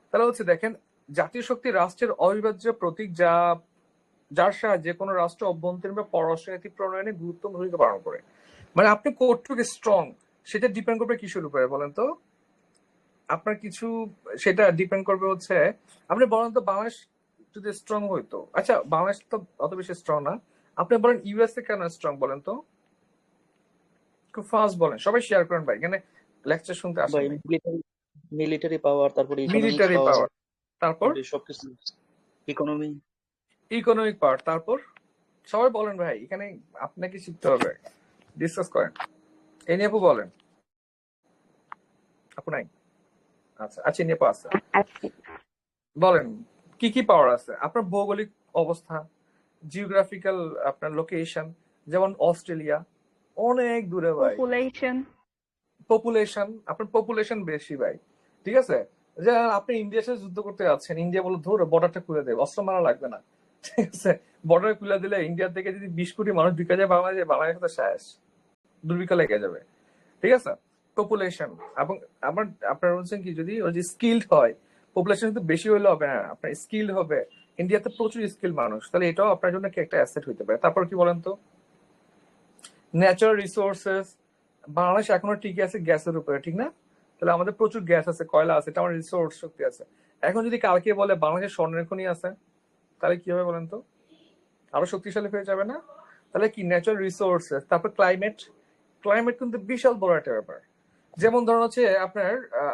তাহলে হচ্ছে দেখেন, জাতীয় শক্তি রাষ্ট্রের অবিভাজ্য প্রতীক, যার সাহায্যে কোনো রাষ্ট্র অভ্যন্তরীণ বা পররাষ্ট্রনীতি প্রণয়নে গুরুত্বপূর্ণ ভূমিকা পালন করে। মানে আপনি কতটুকু স্ট্রং সেটা ডিপেন্ড করবে কিসের উপরে বলেন তো? আপনার কিছু, সেটা ডিপেন্ড করবে হচ্ছে, আপনি বলেন তো বাংলাদেশ যদি স্ট্রং হইতো, আচ্ছা বাংলাদেশ তো অত বেশি স্ট্রং না, আপনি বলেন ইউএসএ কেন স্ট্রং বলেন তো? খুব ফাস্ট বলেন, সবাই শেয়ার করেন ভাই, এখানে লেকচার শুনতে আসেন ভাই নাই। মিলিটারি পাওয়ার, তারপরে ইকোনমিক্স মিলিটারি পাওয়ার, পাওয়ার, তারপর সবকিছু, ইকোনমি। ইকোনমিক পাওয়ার, তারপর সবাই বলেন ভাই, এখানে আপনাকে শিখতে হবে, ডিসকাস করেন। এই নিয়ে আপু বলেন, আপু নাই? আচ্ছা আচ্ছা, এই নিয়ে আপু আছে, আছে। বলেন কি কি পাওয়ার আছে? আপনার ভৌগোলিক অবস্থা, জিওগ্রাফিক্যাল আপনার লোকেশন, যেমন অস্ট্রেলিয়া অনেক দূরে ভাই। Population. পপুলেশন, আপনার পপুলেশন বেশি ভাই, ঠিক আছে? যে আপনি ইন্ডিয়ার সাথে যুদ্ধ করতে যাচ্ছেন, ইন্ডিয়া বলে ধরো বর্ডারটা খুলে দেবে, অস্ত্র মারা লাগবে না, ঠিক আছে? বর্ডার খুলে দিলে ইন্ডিয়া থেকে যদি 20 কোটি মানুষ ঢুকে যায় বাংলাদেশে, বাংলাদেশ তো শেষ, দুর্ভিক্ষ লেগে যাবে, ঠিক আছে? পপুলেশন এবং আমার আপনার হচ্ছেন কি, যদি ওই যে স্কিলড হয়, পপুলেশন কিন্তু বেশি হলে হবে না, আপনার স্কিল হবে। ইন্ডিয়াতে প্রচুর স্কিল মানুষ, তাহলে এটাও আপনার জন্য কি একটা অ্যাসেট হইতে পারে। তারপর কি বলেন তো? ন্যাচারাল রিসোর্সেস, বাংলাদেশ এখনো টিকে আছে গ্যাসের উপরে, ঠিক না? তাহলে আমাদের প্রচুর গ্যাস আছে, কয়লা আছে, এটা আমার রিসোর্স শক্তি আছে। এখন যদি কালকে বলে বাংলাদেশের স্বর্ণের খনি আছে, তাহলে কি হবে বলেন তো? আরো শক্তিশালী হয়ে যাবে না? তাহলে কি ন্যাচারাল রিসোর্সেস, তারপর ক্লাইমেট। ক্লাইমেট কিন্তু বিশাল বড় একটা ব্যাপার। যেমন ধরুন হচ্ছে আপনার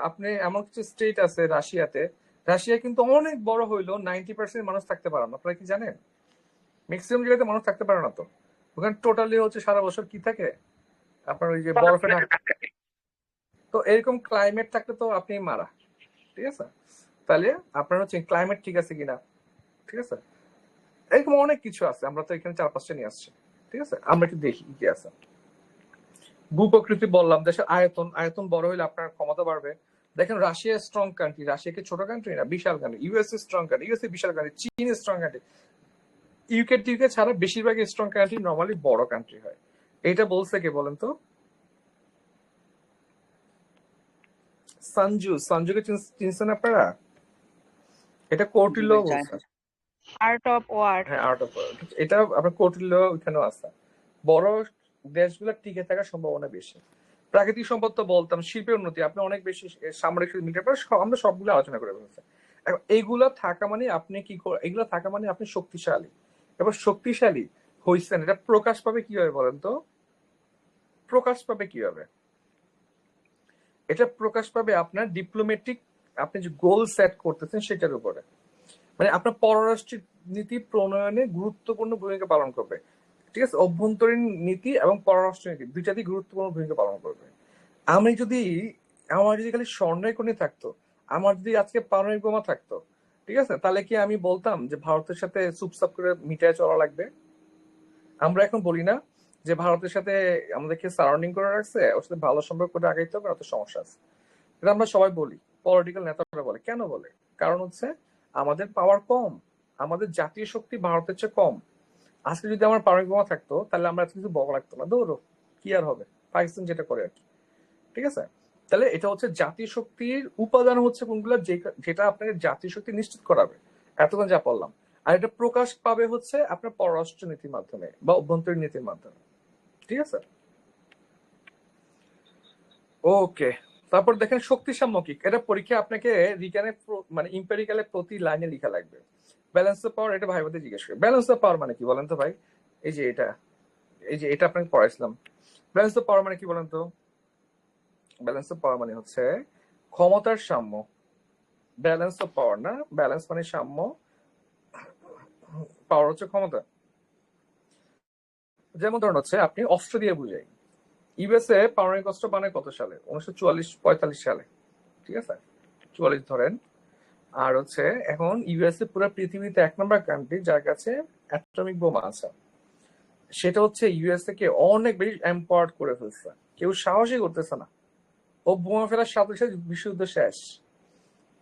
আপনি এমন কিছু স্টেট আছে রাশিয়াতে, রাশিয়া কিন্তু অনেক বড় হইলো 90% মানুষ থাকতে পারে না, আপনারা কি জানেন? ম্যাক্সিমাম জায়গাতে মানুষ থাকতে পারে না, তো ওখানে টোটালি হচ্ছে সারা বছর কি থাকে, আপনার ওই যে বরফে ঢাকা। তো এরকম ক্লাইমেট থাকলে তো আপনি মারা, ঠিক আছে? তাহলে আপনার হচ্ছে ক্লাইমেট ঠিক আছে কিনা, ঠিক আছে? এরকম অনেক কিছু আছে, আমরা তো এখানে 4-5টা নিয়ে আসছি, ঠিক আছে? আমরা একটু দেখি কি আছে। ভূপ্রকৃতি বললাম, দেশের আয়তন, আয়তন বড় হলে আপনার ক্ষমতা বাড়বে। দেখেন রাশিয়া স্ট্রং কান্ট্রি, রাশিয়া কি ছোট কান্ট্রি না, বিশাল country. USA strong country, USA বিশাল কান্ট্রি। চীন স্ট্রং কান্ট্রি। টিউকে ছাড়া বেশিরভাগ স্ট্রং কান্ট্রি নর্মালি বড় কান্ট্রি হয়। এটা বলছে কে বলেন তো? সঞ্জুকে চিনছেন আপনারা? এটা জি কৌটিল্য ভাই, বলছে। চায়না। Art of War. হ্যাঁ, আর্ট অফ, এটা আপনার কৌটিল্য ওইখানেও আছে। বড় দেশগুলো টিকে থাকার সম্ভাবনা বেশি। প্রাকৃতিক সম্পদ তো বলতাম, শিল্পের উন্নতি, আপনি অনেক বেশি সামরিক মিটার পর আমরা সবগুলো আলোচনা করে ফেলছি। এখন এইগুলো থাকা মানে আপনি কি এগুলো থাকা মানে আপনি শক্তিশালী। এবার শক্তিশালী হইছেন, এটা প্রকাশ পাবে কিভাবে বলেন তো? প্রকাশ পাবে কিভাবে? এটা প্রকাশ পাবে আপনার ডিপ্লোম্যাটিক, আপনি যে গোল সেট করতেছেন সেটার উপরে। মানে আপনার পররাষ্ট্র নীতি প্রণয়নে গুরুত্বপূর্ণ ভূমিকা পালন করবে, ঠিক আছে? অভ্যন্তরীণ নীতি এবং পররাষ্ট্র নীতি দুইটাতেই গুরুত্বপূর্ণ ভূমিকা পালন করবে। আমি যদি, আমার যদি খালি স্বর্ণের খনি থাকতো, আমার যদি আজকে পারমাণবিক বোমা থাকতো, ঠিক আছে, তাহলে কি আমি বলতাম যে ভারতের সাথে চুপচাপ করে মিটায় চলা লাগবে? আমরা এখন বলি না যে ভারতের সাথে আমাদেরকে সারাউন্ডিং করে রাখছে, ওর সাথে ভালো সম্পর্ক করে আগাইতে হবে, অত সমস্যা আছে। এটা আমরা সবাই বলি, পলিটিক্যাল নেতারা বলে। কেন বলে? কারণ হচ্ছে আমাদের পাওয়ার কম, আমাদের জাতীয় শক্তি ভারতের চেয়ে কম। আজকে যদি আমার পারমাণবিক বোমা থাকতো, তাহলে আমরা এত কিছু বলা লাগতো না, দৌড়ো, কি আর হবে, পাকিস্তান যেটা করে আর কি, ঠিক আছে? তাহলে এটা হচ্ছে জাতীয় শক্তির উপাদান হচ্ছে কোনগুলো, যেটা আপনাকে জাতীয় শক্তি নিশ্চিত করাবে, এতক্ষণ যা বললাম। আর এটা প্রকাশ পাবে হচ্ছে আপনার পররাষ্ট্র নীতির মাধ্যমে বা অভ্যন্তরীণ নীতির মাধ্যমে, ঠিক আছে? ওকে, তারপর দেখেন শক্তি সাম্যকিক, এটা পরীক্ষা আপনাকে রিটার্নে মানে ইম্পেরিক্যালে প্রতি লাইনে লেখা লাগবে। ব্যালেন্স অফ পাওয়ার, এটা ভাই বোধহয় জিজ্ঞেস করে ব্যালেন্স অফ পাওয়ার মানে কি বলেন তো ভাই? এই যে এটা, এই যে এটা আপনাকে পড়াইছিলাম। ব্যালেন্স অফ পাওয়ার মানে কি বলেন তো? ব্যালেন্স অফ পাওয়ার মানে হচ্ছে ক্ষমতার সাম্য। ব্যালেন্স অফ পাওয়ার না, ব্যালেন্স মানে সাম্য, পাওয়ার হচ্ছে ক্ষমতা। যেমন ধরুন হচ্ছে আপনি অস্ত্র দিয়ে বুঝাই, ইউএসএ পারমাণবিক অস্ত্র বানায় কত সালে? 1944-45 সালে, ঠিক আছে, 44 ধরেন। আর হচ্ছে এখন ইউএসএ পুরো পৃথিবীতে 1 নম্বর কান্ট্রি যার কাছে অ্যাটমিক বোমা আছে। সেটা হচ্ছে ইউএসএ কে অনেক বেশি এম্পাওয়ার্ড করে ফেলছে, কেউ সাহসই করতেছে না। ও বোমা ফেলার সাথে সাথে বিশ্বযুদ্ধ শেষ।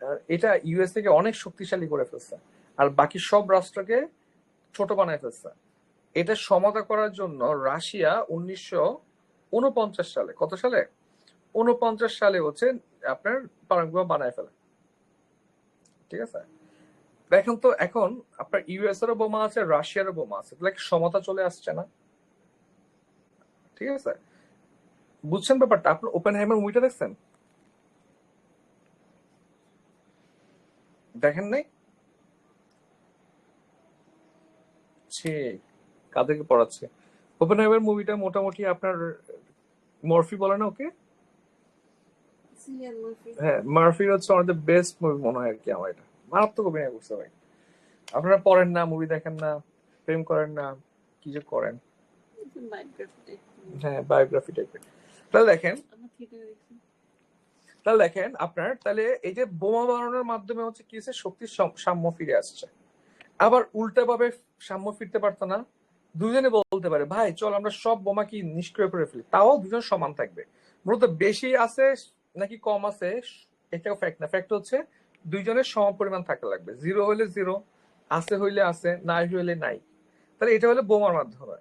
আর এটা ইউএসএ কে অনেক শক্তিশালী করে ফেলছে, আর বাকি সব রাষ্ট্রকে ছোট বানায় ফেলছে। এটা সমতা করার জন্য রাশিয়া 1949 সালে, কত সালে? 49 সালে হচ্ছে আপনার পারমাণবিক বোমা বানায় ফেলে, ঠিক আছে। দেখেন তো এখন আপনার ইউএস এরও বোমা আছে, রাশিয়ারও বোমা আছে, তাহলে কি সমতা চলে আসছে না? ঠিক আছে, বুঝছেন ব্যাপারটা? আপনার ওপেনহাইমার মুভিটা দেখছেন? দেখেন নাই? ছি, কাদেরকে পড়াচ্ছে? ওপেনহাইমার মুভিটা মোটামুটি আপনার মরফি বলে না ওকে? Cillian Murphy. হ্যাঁ, মার্ফির হচ্ছে one of the best movie মনে হয় আর কি আমার। এটা মারাত্মক অভিনয় করছে ভাই। আপনারা পড়েন না, মুভি দেখেন না, প্রেম করেন না, কি যে করেন। Biography type. হ্যাঁ, বায়োগ্রাফি টাইপের। তাহলে দেখেন, আমরা থিয়েটারে দেখছি। তাহলে দেখেন আপনার, তাহলে এই যে বোমা বানানোর মাধ্যমে হচ্ছে কি হচ্ছে, শক্তির সাম্য ফিরে আসছে। আবার উল্টা ভাবে সাম্য ফিরতে পারতো না? দুজনে বলতে পারে ভাই চল আমরা সব বোমা কি নিষ্ক্রিয় করে ফেলি, তাও দুজন সমান থাকবে। মূলত বেশি আছে নাকি কম আছে এটাও ফ্যাক্ট না, ফ্যাক্ট হচ্ছে দুইজনের সম পরিমাণ থাকা লাগবে। জিরো হইলে জিরো, আছে হইলে আছে, নাই হইলে নাই। তাহলে এটা হলো বোমার মাধ্যমে।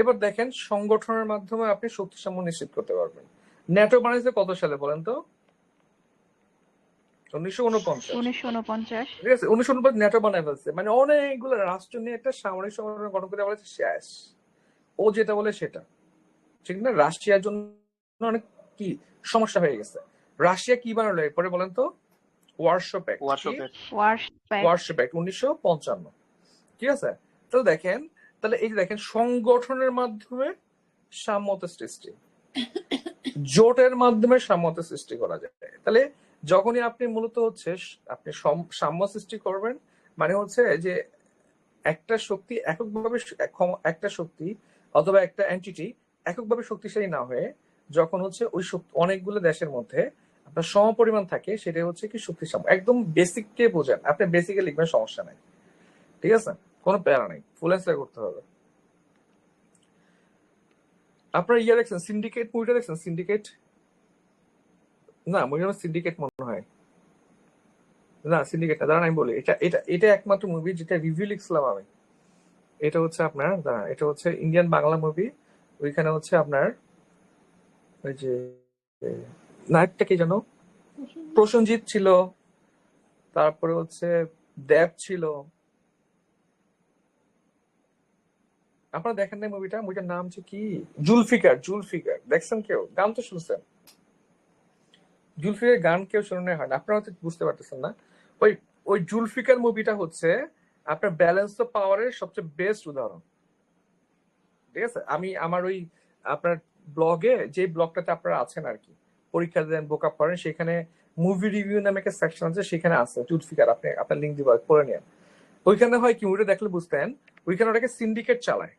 এবার দেখেন সংগঠনের মাধ্যমে আপনি শক্তি সাম্য নিশ্চিত করতে পারবেন। ন্যাটো বানিয়েছে কত সালে বলেন তো? 1949। 1949। ঠিক আছে, 1949 ন্যাটো বানায় ফেলছে, মানে অনেকগুলো রাষ্ট্র নিয়ে একটা সামরিক সংগঠন গঠন করে বলেছে শেষ। ও যেটা বলে সেটা ঠিক না। রাশিয়ার জন্য অনেক কি সমস্যা হয়ে গেছে। রাশিয়া কি বানালো এরপরে বলেন তো? ওয়ারশো প্যাক্ট। ওয়ারশো প্যাক্ট 1955, ঠিক আছে। তো দেখেন, তাহলে এই যে দেখেন সংগঠনের মাধ্যমে সাম্যতা সৃষ্টি, জোটের মাধ্যমে সাম্যতা সৃষ্টি করা যায়। তাহলে যখনই আপনি মূলত হচ্ছে আপনি সাম্য সৃষ্টি করবেন, মানে হচ্ছে যে একটা শক্তি এককভাবে, একটা শক্তি অথবা একটা এন্টিটি এককভাবে শক্তিশালী না হয়ে যখন হচ্ছে ওই শক্তি অনেকগুলো দেশের মধ্যে আপনার সমপরিমাণ থাকে, সেটা হচ্ছে কি শক্তি সাম্য। একদম বেসিক কে বোঝেন, আপনি বেসিকে লিখবেন, সমস্যা নাই, ঠিক আছে, কোনো প্যারা নাই, ফুল অ্যান্সার করতে হবে। আপনার ইয়ে দেখছেন সিন্ডিকেট মুভিটা দেখছেন? সিন্ডিকেট না, মুভিটা সিন্ডিকেট মনে হয় না, সিন্ডিকেট না, দাঁড়ান আমি বলি। এটা এটা এটা একমাত্র মুভি যেটা রিভিউ লিখছিলাম আমি। এটা হচ্ছে আপনার, দাঁড়ান, এটা হচ্ছে ইন্ডিয়ান বাংলা মুভি। ওইখানে হচ্ছে আপনার ওই যে নায়কটা কি জানো, প্রসেনজিৎ ছিল, তারপরে হচ্ছে দেব ছিল। আপনারা দেখেন না মুভিটা? মুভিটার নাম হচ্ছে কি, জুলফিকার। জুলফিকার দেখছেন কেউ? গান তো শুনছেন? জুলফিকার গান কেউ শুনে হয় না, আপনারা হয়তো বুঝতে পারতেছেন না। ওই ওই জুলফিকার মুভিটা হচ্ছে আপনার ব্যালেন্স অফ পাওয়ারের সবচেয়ে বেস্ট উদাহরণ, ঠিক আছে। আমি আমার ওই আপনার ব্লগে, যে ব্লগটাতে আপনারা আছেন আর কি, পরীক্ষা দেন, বোকআপ করেন, সেখানে মুভি রিভিউ নামে একটা সেকশন আছে, সেখানে আছে জুলফিকার। আপনি আপনার লিঙ্ক দিব, পড়ে নিন। ওইখানে হয় কি, মুভিটা দেখলে বুঝতেন, ওইখানে ওটাকে সিন্ডিকেট চালায়।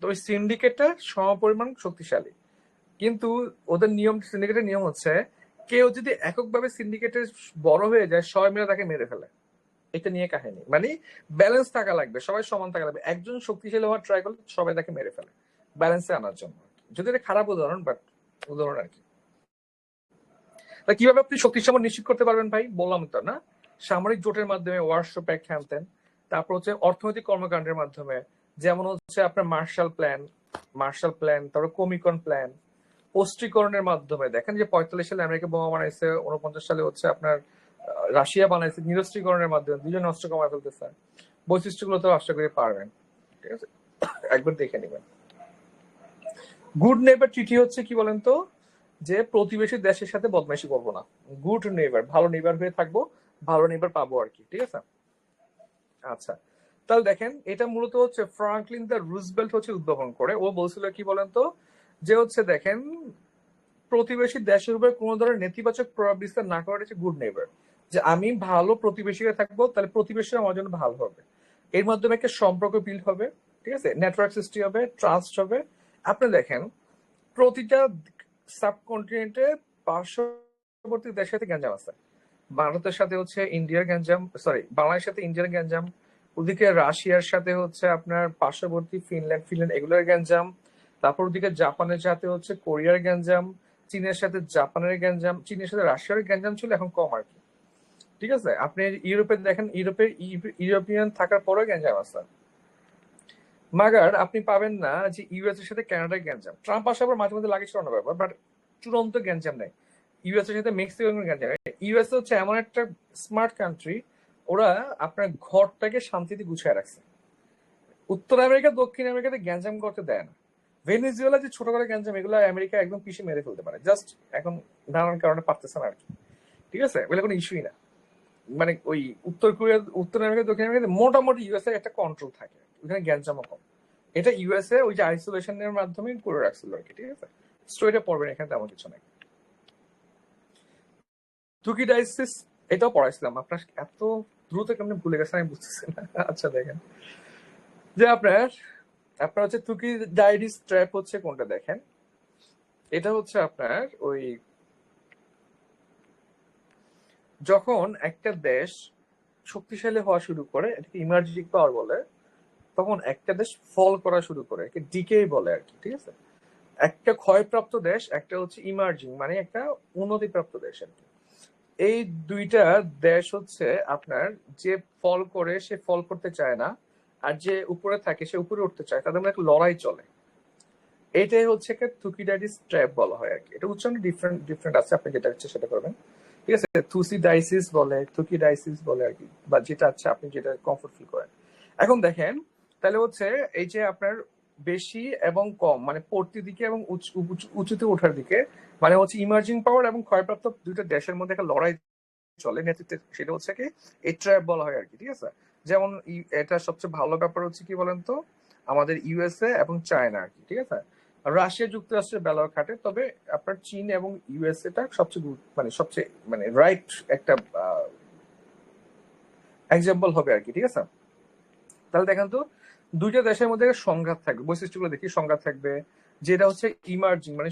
তো ওই সিন্ডিকেটটা সমপরিমাণ শক্তিশালী, কিন্তু ওদের নিয়ম, সিন্ডিকেটের নিয়ম হচ্ছে কেউ যদি এককভাবে সিন্ডিকেটের বড় হয়ে যায়, সবাই মিলে তাকে মেরে ফেলে। এটা নিয়ে কাহিনী, মানে ব্যালেন্স থাকা লাগবে, সবাই সমান থাকা লাগবে। একজন শক্তিশালী হওয়ার ট্রাই করলে সবাই তাকে মেরে ফেলে, ব্যালেন্সে আনার জন্য। যদি এটা খারাপ উদাহরণ, বাট উদাহরণ আর কি। তা কিভাবে আপনি শক্তি সাম্য নিশ্চিত করতে পারবেন ভাই? বললাম তো না, সামরিক জোটের মাধ্যমে, ওয়ারশো প্যাক্ট হ্যানতেন। তারপর হচ্ছে অর্থনৈতিক কর্মকাণ্ডের মাধ্যমে, যেমন হচ্ছে আপনার মার্শাল প্ল্যান, তারপর কমিকন প্ল্যান। পুষ্টিকরণের মাধ্যমে, দেখেন যে 45 সালে আমেরিকা বোমা বানাইছে, 49 সালে হচ্ছে আপনার রাশিয়া বানাইছে। নিরস্ত্রীকরণের মাধ্যমে দুজন অস্ত্র কমায় ফেলতেছে। বৈশিষ্ট্যগুলো তো আশা করি পারবেন, ঠিক আছে, একবার দেখে নেবেন। গুড নেইবার ট্রিটি হচ্ছে কি বলেন তো? যে প্রতিবেশী দেশের সাথে বদমাইশি করবো না, গুড নেইবার, ভালো নেইবার হয়ে থাকবো, ভালো নেইবার পাবো আর কি, ঠিক আছে। আচ্ছা, তাহলে দেখেন এটা মূলত হচ্ছে ফ্রাঙ্কলিন দ্য রুজভেল্ট হচ্ছে উদ্ভাবন করে। ও বলছিল কি বলেন তো, যে হচ্ছে দেখেন প্রতিবেশী দেশের উপরে কোনো ধরনের নেতিবাচক প্রভাব বিস্তার না করাটা হচ্ছে গুড নেইবার। যে আমি ভালো প্রতিবেশী হয়ে থাকবো, তাহলে প্রতিবেশী আমার জন্য ভালো হবে, এর মাধ্যমে একটা সম্পর্ক বিল্ড হবে, ঠিক আছে, নেটওয়ার্ক সৃষ্টি হবে, ট্রাস্ট হবে। আপনি দেখেন প্রতিটা সাবকন্টিনেন্টে পার্শ্ববর্তী দেশের সাথে গ্যাঞ্জাম আছে। ভারতের সাথে হচ্ছে ইন্ডিয়ার গ্যাঞ্জাম, সরি বাংলাদেশের সাথে ইন্ডিয়ার গ্যাঞ্জাম, ওদিকে রাশিয়ার সাথে হচ্ছে আপনার পার্শ্ববর্তী ফিনল্যান্ড ফিনল্যান্ড এগুলোর গ্যাঞ্জাম, তারপর ওদিকে জাপানের সাথে হচ্ছে কোরিয়ার গ্যাঞ্জাম, চীনের সাথে জাপানের গ্যাঞ্জাম, চীনের সাথে রাশিয়ার গ্যাঞ্জাম ছিল, এখন কম আর কি, ঠিক আছে। আপনি ইউরোপে দেখেন, ইউরোপিয়ান থাকার পরেও গ্যাঞ্জাম আছে। মাগার আপনি পাবেন না যে ইউএস এর সাথে কানাডার গ্যাঞ্জাম। ট্রাম্প আসার পর মাঝে মধ্যে লাগে চড়ানো ব্যাপার, বাট চূড়ান্ত গ্যাঞ্জাম নেই। ইউএস এর সাথে মেক্সিকোর গ্যাঞ্জাম। ইউএস হচ্ছে এমন একটা স্মার্ট কান্ট্রি, ওরা আপনার ঘরটাকে শান্তিতে গুছিয়ে রাখছে। উত্তর আমেরিকা দক্ষিণ আমেরিকাতে গ্যাঞ্জাম করতে দেয় না। ভেনেজুয়েলা যে ছোট করে গ্যাঞ্জাম, এগুলো আমেরিকা একদম পিছিয়ে মেরে ফেলতে পারে, জাস্ট এখন নানান কারণে পারতেছে না আর কি, ঠিক আছে। এগুলো কোনো ইস্যুই না। মানে ওই উত্তর কোরিয়া, উত্তর আমেরিকা দক্ষিণ আমেরিকাতে মোটামুটি ইউএসএ একটা কন্ট্রোল থাকে, ওখানে গ্যাঞ্জামও কম। এটা ইউএসএ ওই যে আইসোলেশনের মাধ্যমে করে রাখছিল আর কি, ঠিক আছে। স্টোরিটা পড়বেন, এখানে তেমন কিছু নাই। থুকিডাইসিস এটাও পড়াইছিলাম, আপনার এত দ্রুত কেমন ভুলে গেছেন আমি বুঝতেছি না। আচ্ছা দেখেন যে আপনার আপনার হচ্ছে থুকিডাইডিস ট্র্যাপ হচ্ছে কোনটা দেখেন, এটা হচ্ছে আপনার ওই যখন একটা দেশ শক্তিশালী হওয়া শুরু করে, এটাকে ইমার্জিং পাওয়ার বলে, তখন একটা দেশ ফল করা শুরু করে, একে ডিকে বলে আর কি, ঠিক আছে। একটা ক্ষয়প্রাপ্ত দেশ, একটা হচ্ছে ইমার্জিং মানে একটা উন্নতিপ্রাপ্ত দেশ আর কি। এই দুইটা দেশ হচ্ছে আপনার যে ফল করে সে ফল করতে চায় না, আর যে উপরে থাকে সে উপরে উঠতে চায়, তাদের মধ্যে একটা লড়াই চলে। এটাই হচ্ছে থুকিডাইডিস ট্র্যাপ বলা হয় আর কি। এটা উচ্চারণ ডিফারেন্ট ডিফারেন্ট আছে, আপনি যেটা হচ্ছে সেটা করবেন, ঠিক আছে। থুসিডাইসিস বলে, থুকিডাইসিস বলে আর কি, বা যেটা আছে আপনি যেটা কমফোর্ট ফিল করেন। এখন দেখেন তাহলে হচ্ছে এই যে আপনার বেশি এবং কম মানে পড়তি দিকে এবং উঁচুতে ওঠার দিকে, মানে হচ্ছে ইমার্জিং পাওয়ার এবং ক্ষয়প্রাপ্ত দুইটা দেশের মধ্যে একটা লড়াই চলে নেতৃত্বে, সেটা হচ্ছে কি এই ট্র্যাপ বলা হয় আর কি, ঠিক আছে। যেমন এটা সবচেয়ে ভালো ব্যাপার হচ্ছে কি বলেন তো, আমাদের ইউএসএ এবং চায়না আর কি, ঠিক আছে। রাশিয়া যুক্তরাষ্ট্রের বেলাও খাটে, তবে আপনার চীন এবং ইউএসএ টা সবচেয়ে মানে সবচেয়ে মানে রাইট একটা এক্সাম্পল হবে আর কি, ঠিক আছে। তাহলে দেখেন তো দুইটা দেশের মধ্যে সংঘাত থাকবে, বৈশিষ্ট্যগুলো দেখি। সংঘাত থাকবে যেটা হচ্ছে ইমার্জিং মানে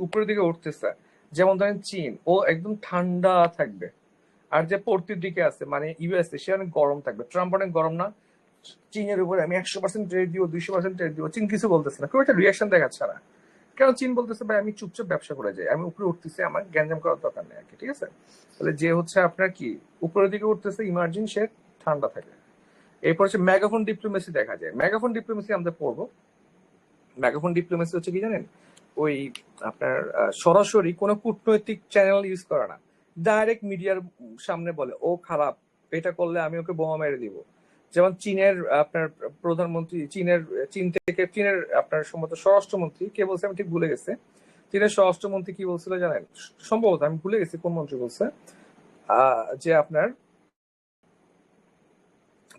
উপরের দিকে উঠতেছে, যেমন ধরেন চীন, ও একদম ঠান্ডা থাকবে। আর যে পড়তির দিকে আছে মানে ইউএসএ, সে অনেক গরম থাকবে। ট্রাম্প অনেক গরম না, চীনের উপরে আমি 100% ট্রেড দিব, 200% ট্রেড দিব, চীন কিছু বলতেছে না, খুব একটা রিয়াকশন দেখাচ্ছে না। কারণ চীন বলতেছে ভাই আমি চুপচাপ ব্যবসা করে যাই, আমি উপরে উঠতেছি, আমার গ্যাঞ্জাম করার দরকার নেই আর কি, ঠিক আছে। তাহলে যে হচ্ছে আপনার কি উপরের দিকে উঠতেছে ইমার্জিং, সে ঠান্ডা থাকে। এরপর হচ্ছে মেগাফোন ডিপ্লোমেসি দেখা যায়। মেগাফোন ডিপ্লোমেসি আমরা পড়বো। মেগাফোন ডিপ্লোমেসি হচ্ছে কি জানেন, ওই আপনার সরাসরি কোনো কূটনৈতিক চ্যানেল ইউজ করে না, ডাইরেক্ট মিডিয়ার সামনে বলে ও খারাপ, এটা করলে আমি ওকে বোমা মেরে দিব। যেমন চীনের আপনার প্রধানমন্ত্রী, চীনের আপনার সম্ভবত স্বরাষ্ট্রমন্ত্রী কে বলছে আমি ঠিক ভুলে গেছে, চীনের স্বরাষ্ট্রমন্ত্রী কি বলছিল জানেন, সম্ভবত আমি ভুলে গেছি কোন মন্ত্রী বলছে, যে আপনার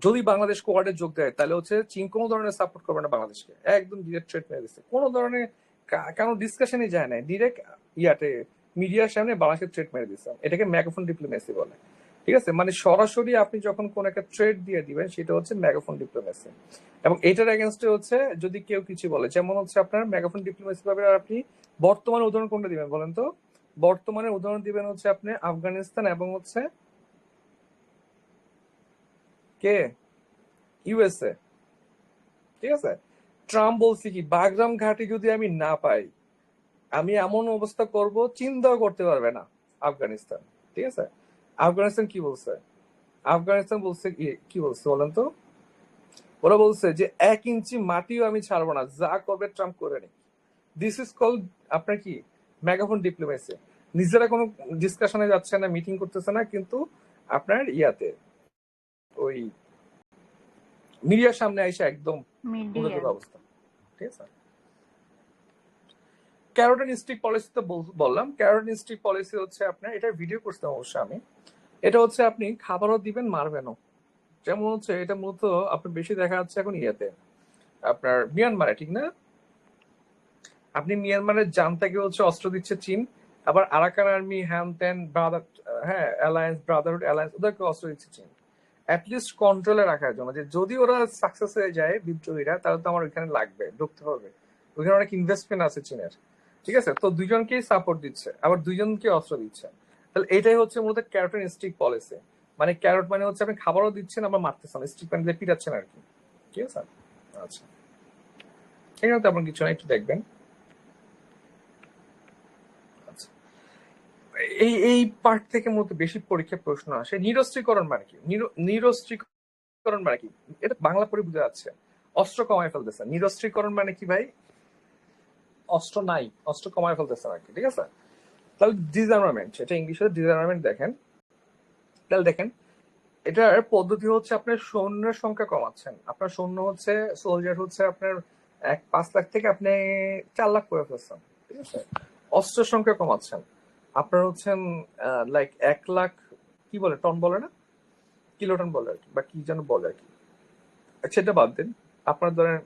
যদি বাংলাদেশ কোয়াডে যোগ দেয় তাহলে হচ্ছে চীন কোনো ধরনের সাপোর্ট করবে না বাংলাদেশকে, একদম ডিরেক্ট থ্রেট মেরে দিচ্ছে, কোনো ধরনের কেন ডিসকাশনই যায় না, ডিরেক্ট ইয়াতে মিডিয়ার সামনে বাংলাদেশের থ্রেট মেরে দিচ্ছে। এটাকে মেগাফোন ডিপ্লোমেসি বলে, ঠিক আছে। মানে সরাসরি আপনি যখন কোন একটা থ্রেট দিয়ে দিবেন সেটা হচ্ছে মেগাফোন ডিপ্লোমেসি। এবং এটার এগেনস্টে হচ্ছে যদি কেউ কিছু বলে, যেমন হচ্ছে আপনার মেগাফোন ডিপ্লোমেসি ভাবে আপনি বর্তমানে উদাহরণ কোনটা দিবেন বলেন তো, বর্তমানে উদাহরণ দিবেন হচ্ছে আপনি আফগানিস্তান এবং হচ্ছে কে ইউএসএ, ঠিক আছে। ট্রাম্প বলছে কি বাগরাম ঘাটি যদি আমি না পাই, আমি এমন অবস্থা করব চিন্তাও করতে পারবে না আফগানিস্তান, ঠিক আছে। আফগানিস্তান কি বলছে, আফগানিস্তান বলছে কি বলছে বলেন তো, ওরা বলছে যে 1 ইঞ্চি মাটিও আমি ছাড়বো না, যা করবে ট্রাম্প করে নি। দিস ইজ কল্ড আপনার কি মেগাফোন ডিপ্লোমেসি। নিজেরা কোনো ডিসকাশনে যাচ্ছে না, মিটিং করতেছে না, কিন্তু আপনার ইয়াতে ওই মিডিয়ার সামনে এসে একদম মিডিয়া উন্নত অবস্থা, ঠিক আছে। ক্যারোট এন্ড স্টিক পলিসি তো বললাম। ক্যারোট এন্ড স্টিক পলিসি হচ্ছে আপনার, এটা ভিডিও করতে অবশ্যই আমি, এটা হচ্ছে আপনি খাবারও দিবেন মারবেনও। যেমন হচ্ছে এটা মূলত আপনার বেশি দেখা যাচ্ছে এখন ইয়েতে, আপনার মিয়ানমারে, ঠিক না? আপনি মিয়ানমারের জানতাকে হচ্ছে অস্ত্র দিচ্ছে চীন, আবার আরাকান আর্মি হ্যান ত্যান ব্রাদার, হ্যাঁ অ্যালায়েন্স, ব্রাদারহুড অ্যালায়েন্স, ওদেরকে অস্ত্র দিচ্ছে চীন অ্যাটলিস্ট কন্ট্রোলে রাখার জন্য, যে যদি ওরা সাকসেস হয়ে যায় বিদ্রোহীরা, তাহলে তো আমার ওইখানে লাগবে, ঢুকতে হবে, ওইখানে অনেক ইনভেস্টমেন্ট আছে চীনের, ঠিক আছে? তো দুইজনকেই সাপোর্ট দিচ্ছে, আবার দুইজনকে অস্ত্র দিচ্ছে। তাহলে এটাই হচ্ছে মূলত ক্যারোট এন্ড স্টিক পলিসি। মানে ক্যারোট মানে হচ্ছে আপনি খাবারও দিচ্ছেন আবার মারতেছেন, স্টিক মানে দিয়ে পিটাচ্ছেন আর কি, ঠিক আছে? আচ্ছা, এখানে তেমন কিছু না, একটু দেখবেন। আচ্ছা, এই এই পার্ট থেকে মূলত বেশি পরীক্ষা প্রশ্ন আসে। নিরস্ত্রীকরণ মানে কি? নিরস্ত্রীকরণ মানে কি? এটা বাংলা পড়ে বোঝা যাচ্ছে অস্ত্র কমায় ফেলতেছে। নিরস্ত্রীকরণ মানে কি ভাই? অস্ত্র নাই, অস্ত্র কমায় ফেলতেছে আর কি, ঠিক আছে? তাহলে ডিসআর্মামেন্ট, এটা ইংলিশে ডিসআর্মামেন্ট দেখেন, তাহলে দেখেন এটার পদ্ধতি হচ্ছে আপনার সৈন্যের সংখ্যা কমাচ্ছেন। আপনার সৈন্য হচ্ছে, সোলজার হচ্ছে আপনার 5 লাখ থেকে আপনি 4 লাখ করে ফেলছেন, ঠিক আছে? অস্ত্রের সংখ্যা কমাচ্ছেন, আপনার হচ্ছেন লাইক 1 লাখ, কি বলে, টন বলে না, কিলোটন বলে আর কি, বা কি যেন বলে আর কি, সেটা বাদ দিন। আপনার ধরেন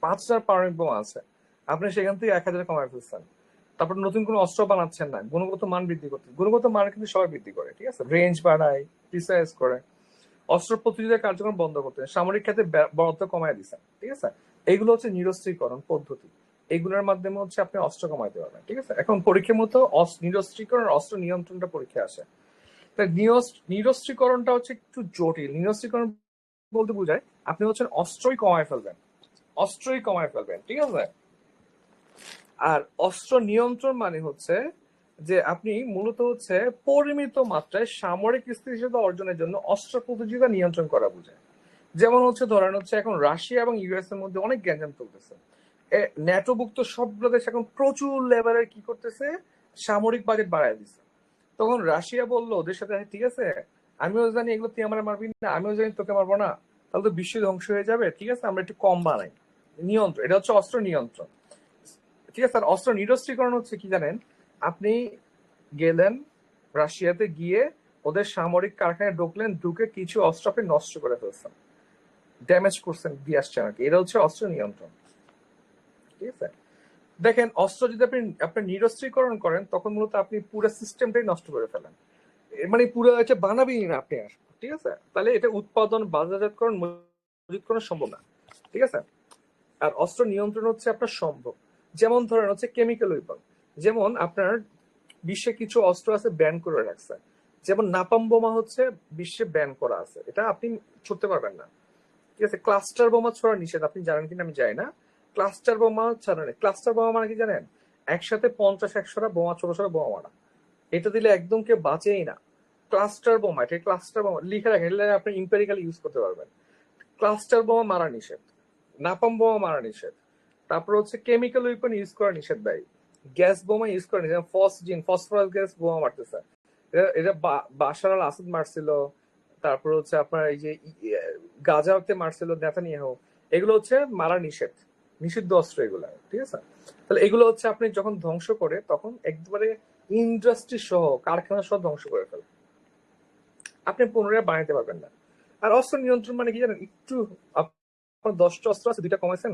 5,000 পারমাণবিক বোমা আছে, আপনি সেখান থেকে 1,000 কমায় ফেলছেন। তারপর নতুন কোনো অস্ত্র বানাচ্ছেন না, গুণগত মান বৃদ্ধি করতে। গুণগত মান কিন্তু সবাই বৃদ্ধি করে, ঠিক আছে? রেঞ্জ বাড়ায়, প্রিসাইজ করে, অস্ত্র প্রতিযোগিতার কার্যক্রম বন্ধ করতে, সামরিক খাতে বরাদ্দ কমায় দিচ্ছেন, ঠিক আছে? এইগুলো হচ্ছে নিরস্ত্রীকরণ পদ্ধতি, এইগুলোর মাধ্যমে হচ্ছে আপনি অস্ত্র কমাইতে পারবেন, ঠিক আছে? এখন পরীক্ষার মতো নিরস্ত্রীকরণ অস্ত্র নিয়ন্ত্রণটা পরীক্ষা আসে। তাই নিরস্ত্রীকরণটা হচ্ছে একটু জটিল। নিরস্ত্রীকরণ বলতে বোঝায় আপনি হচ্ছেন অস্ত্রই কমায় ফেলবেন, অস্ত্রই কমায় ফেলবেন, ঠিক আছে? আর অস্ত্র নিয়ন্ত্রণ মানে হচ্ছে যে আপনি মূলত হচ্ছে পরিমিত মাত্রায় সামরিক স্থিতিশীলতা অর্জনের জন্য অস্ত্র প্রতিযোগিতা নিয়ন্ত্রণ করা বোঝায়। যেমন হচ্ছে ধরেন হচ্ছে এখন রাশিয়া এবং ইউএস এর মধ্যে অনেক গ্যাঞ্জাম চলতেছে, ন্যাটোভুক্ত সবগুলো দেশ এখন প্রচুর লেভেলের কি করতেছে, সামরিক বাজেট বাড়ায় দিচ্ছে। তখন রাশিয়া বললো ওদের সাথে, ঠিক আছে আমিও জানি এগুলো তুই আমার মারবি না, আমিও জানি তোকে মারবো না, তাহলে তো বিশ্ব ধ্বংস হয়ে যাবে, ঠিক আছে আমরা একটু কম বানাই। নিয়ন্ত্রণ, এটা হচ্ছে অস্ত্র নিয়ন্ত্রণ, ঠিক আছে? আর অস্ত্র নিরস্ত্রীকরণ হচ্ছে কি জানেন? আপনি গেলেন রাশিয়াতে, গিয়ে ওদের সামরিক কারখানায় ঢুকলেন, ঢুকে কিছু অস্ত্র আপনি নষ্ট করে ফেলছেন, ড্যামেজ করছেন, দিয়ে আসছেন আর কি, এটা হচ্ছে অস্ত্র নিয়ন্ত্রণ, ঠিক আছে? দেখেন অস্ত্র যদি আপনি আপনার নিরস্ত্রীকরণ করেন, তখন মূলত আপনি পুরো সিস্টেমটাই নষ্ট করে ফেলেন, মানে পুরো হচ্ছে বানাবেই না আপনি আর, ঠিক আছে? তাহলে এটা উৎপাদন, বাজারজাতকরণ, মজুতকরণ সম্ভব না, ঠিক আছে? আর অস্ত্র নিয়ন্ত্রণ হচ্ছে আপনার সম্ভব। যেমন ধরেন হচ্ছে কেমিক্যাল ওয়েপন, যেমন আপনার বিশ্বে কিছু অস্ত্র আছে ব্যান করে রাখছে, যেমন নাপাম বোমা হচ্ছে বিশ্বে ব্যান করা আছে, এটা আপনি ছুটতে পারবেন না, ঠিক আছে? ক্লাস্টার বোমা ছোড়া নিষেধ, আপনি জানেন কিনা আমি জানি না। ক্লাস্টার বোমা ছাড়া নেই। ক্লাস্টার বোমা মানে কি জানেন? একসাথে 50-100টা বোমা, ছোট ছোট বোমা মারা, এটা দিলে একদম কেউ বাঁচেই না। ক্লাস্টার বোমা, এটা ক্লাস্টার বোমা লিখে রাখেন, এটা আপনি ইম্পেরিক্যালি ইউজ করতে পারবেন। ক্লাস্টার বোমা মারা নিষেধ, নাপাম বোমা মারা নিষেধ, তারপর হচ্ছে কেমিক্যাল ওয়েপন ইউজ করা নিষেধ ভাই, গ্যাস বোমা ইউজ করা নিষেধ, ফসফরাস গ্যাস বোমা মারতেছে, এটা বাশার আল আসাদ মারছিল, তারপর হচ্ছে আপনার এই যে গাজাতে মারছিল নেতানিয়াহু, এগুলো হচ্ছে মারা নিষেধ, নিষিদ্ধ অস্ত্র এগুলো, ঠিক আছে? তাহলে এগুলো হচ্ছে আপনি যখন ধ্বংস করে, তখন একবারে ইন্ডাস্ট্রি সহ, কারখানা সহ ধ্বংস করে ফেলে, আপনি পুনরায় বানাইতে পারবেন না। আর অস্ত্র নিয়ন্ত্রণ মানে কি জানেন? একটু আপনার 10টা অস্ত্র আছে, 2টা কমাইছেন,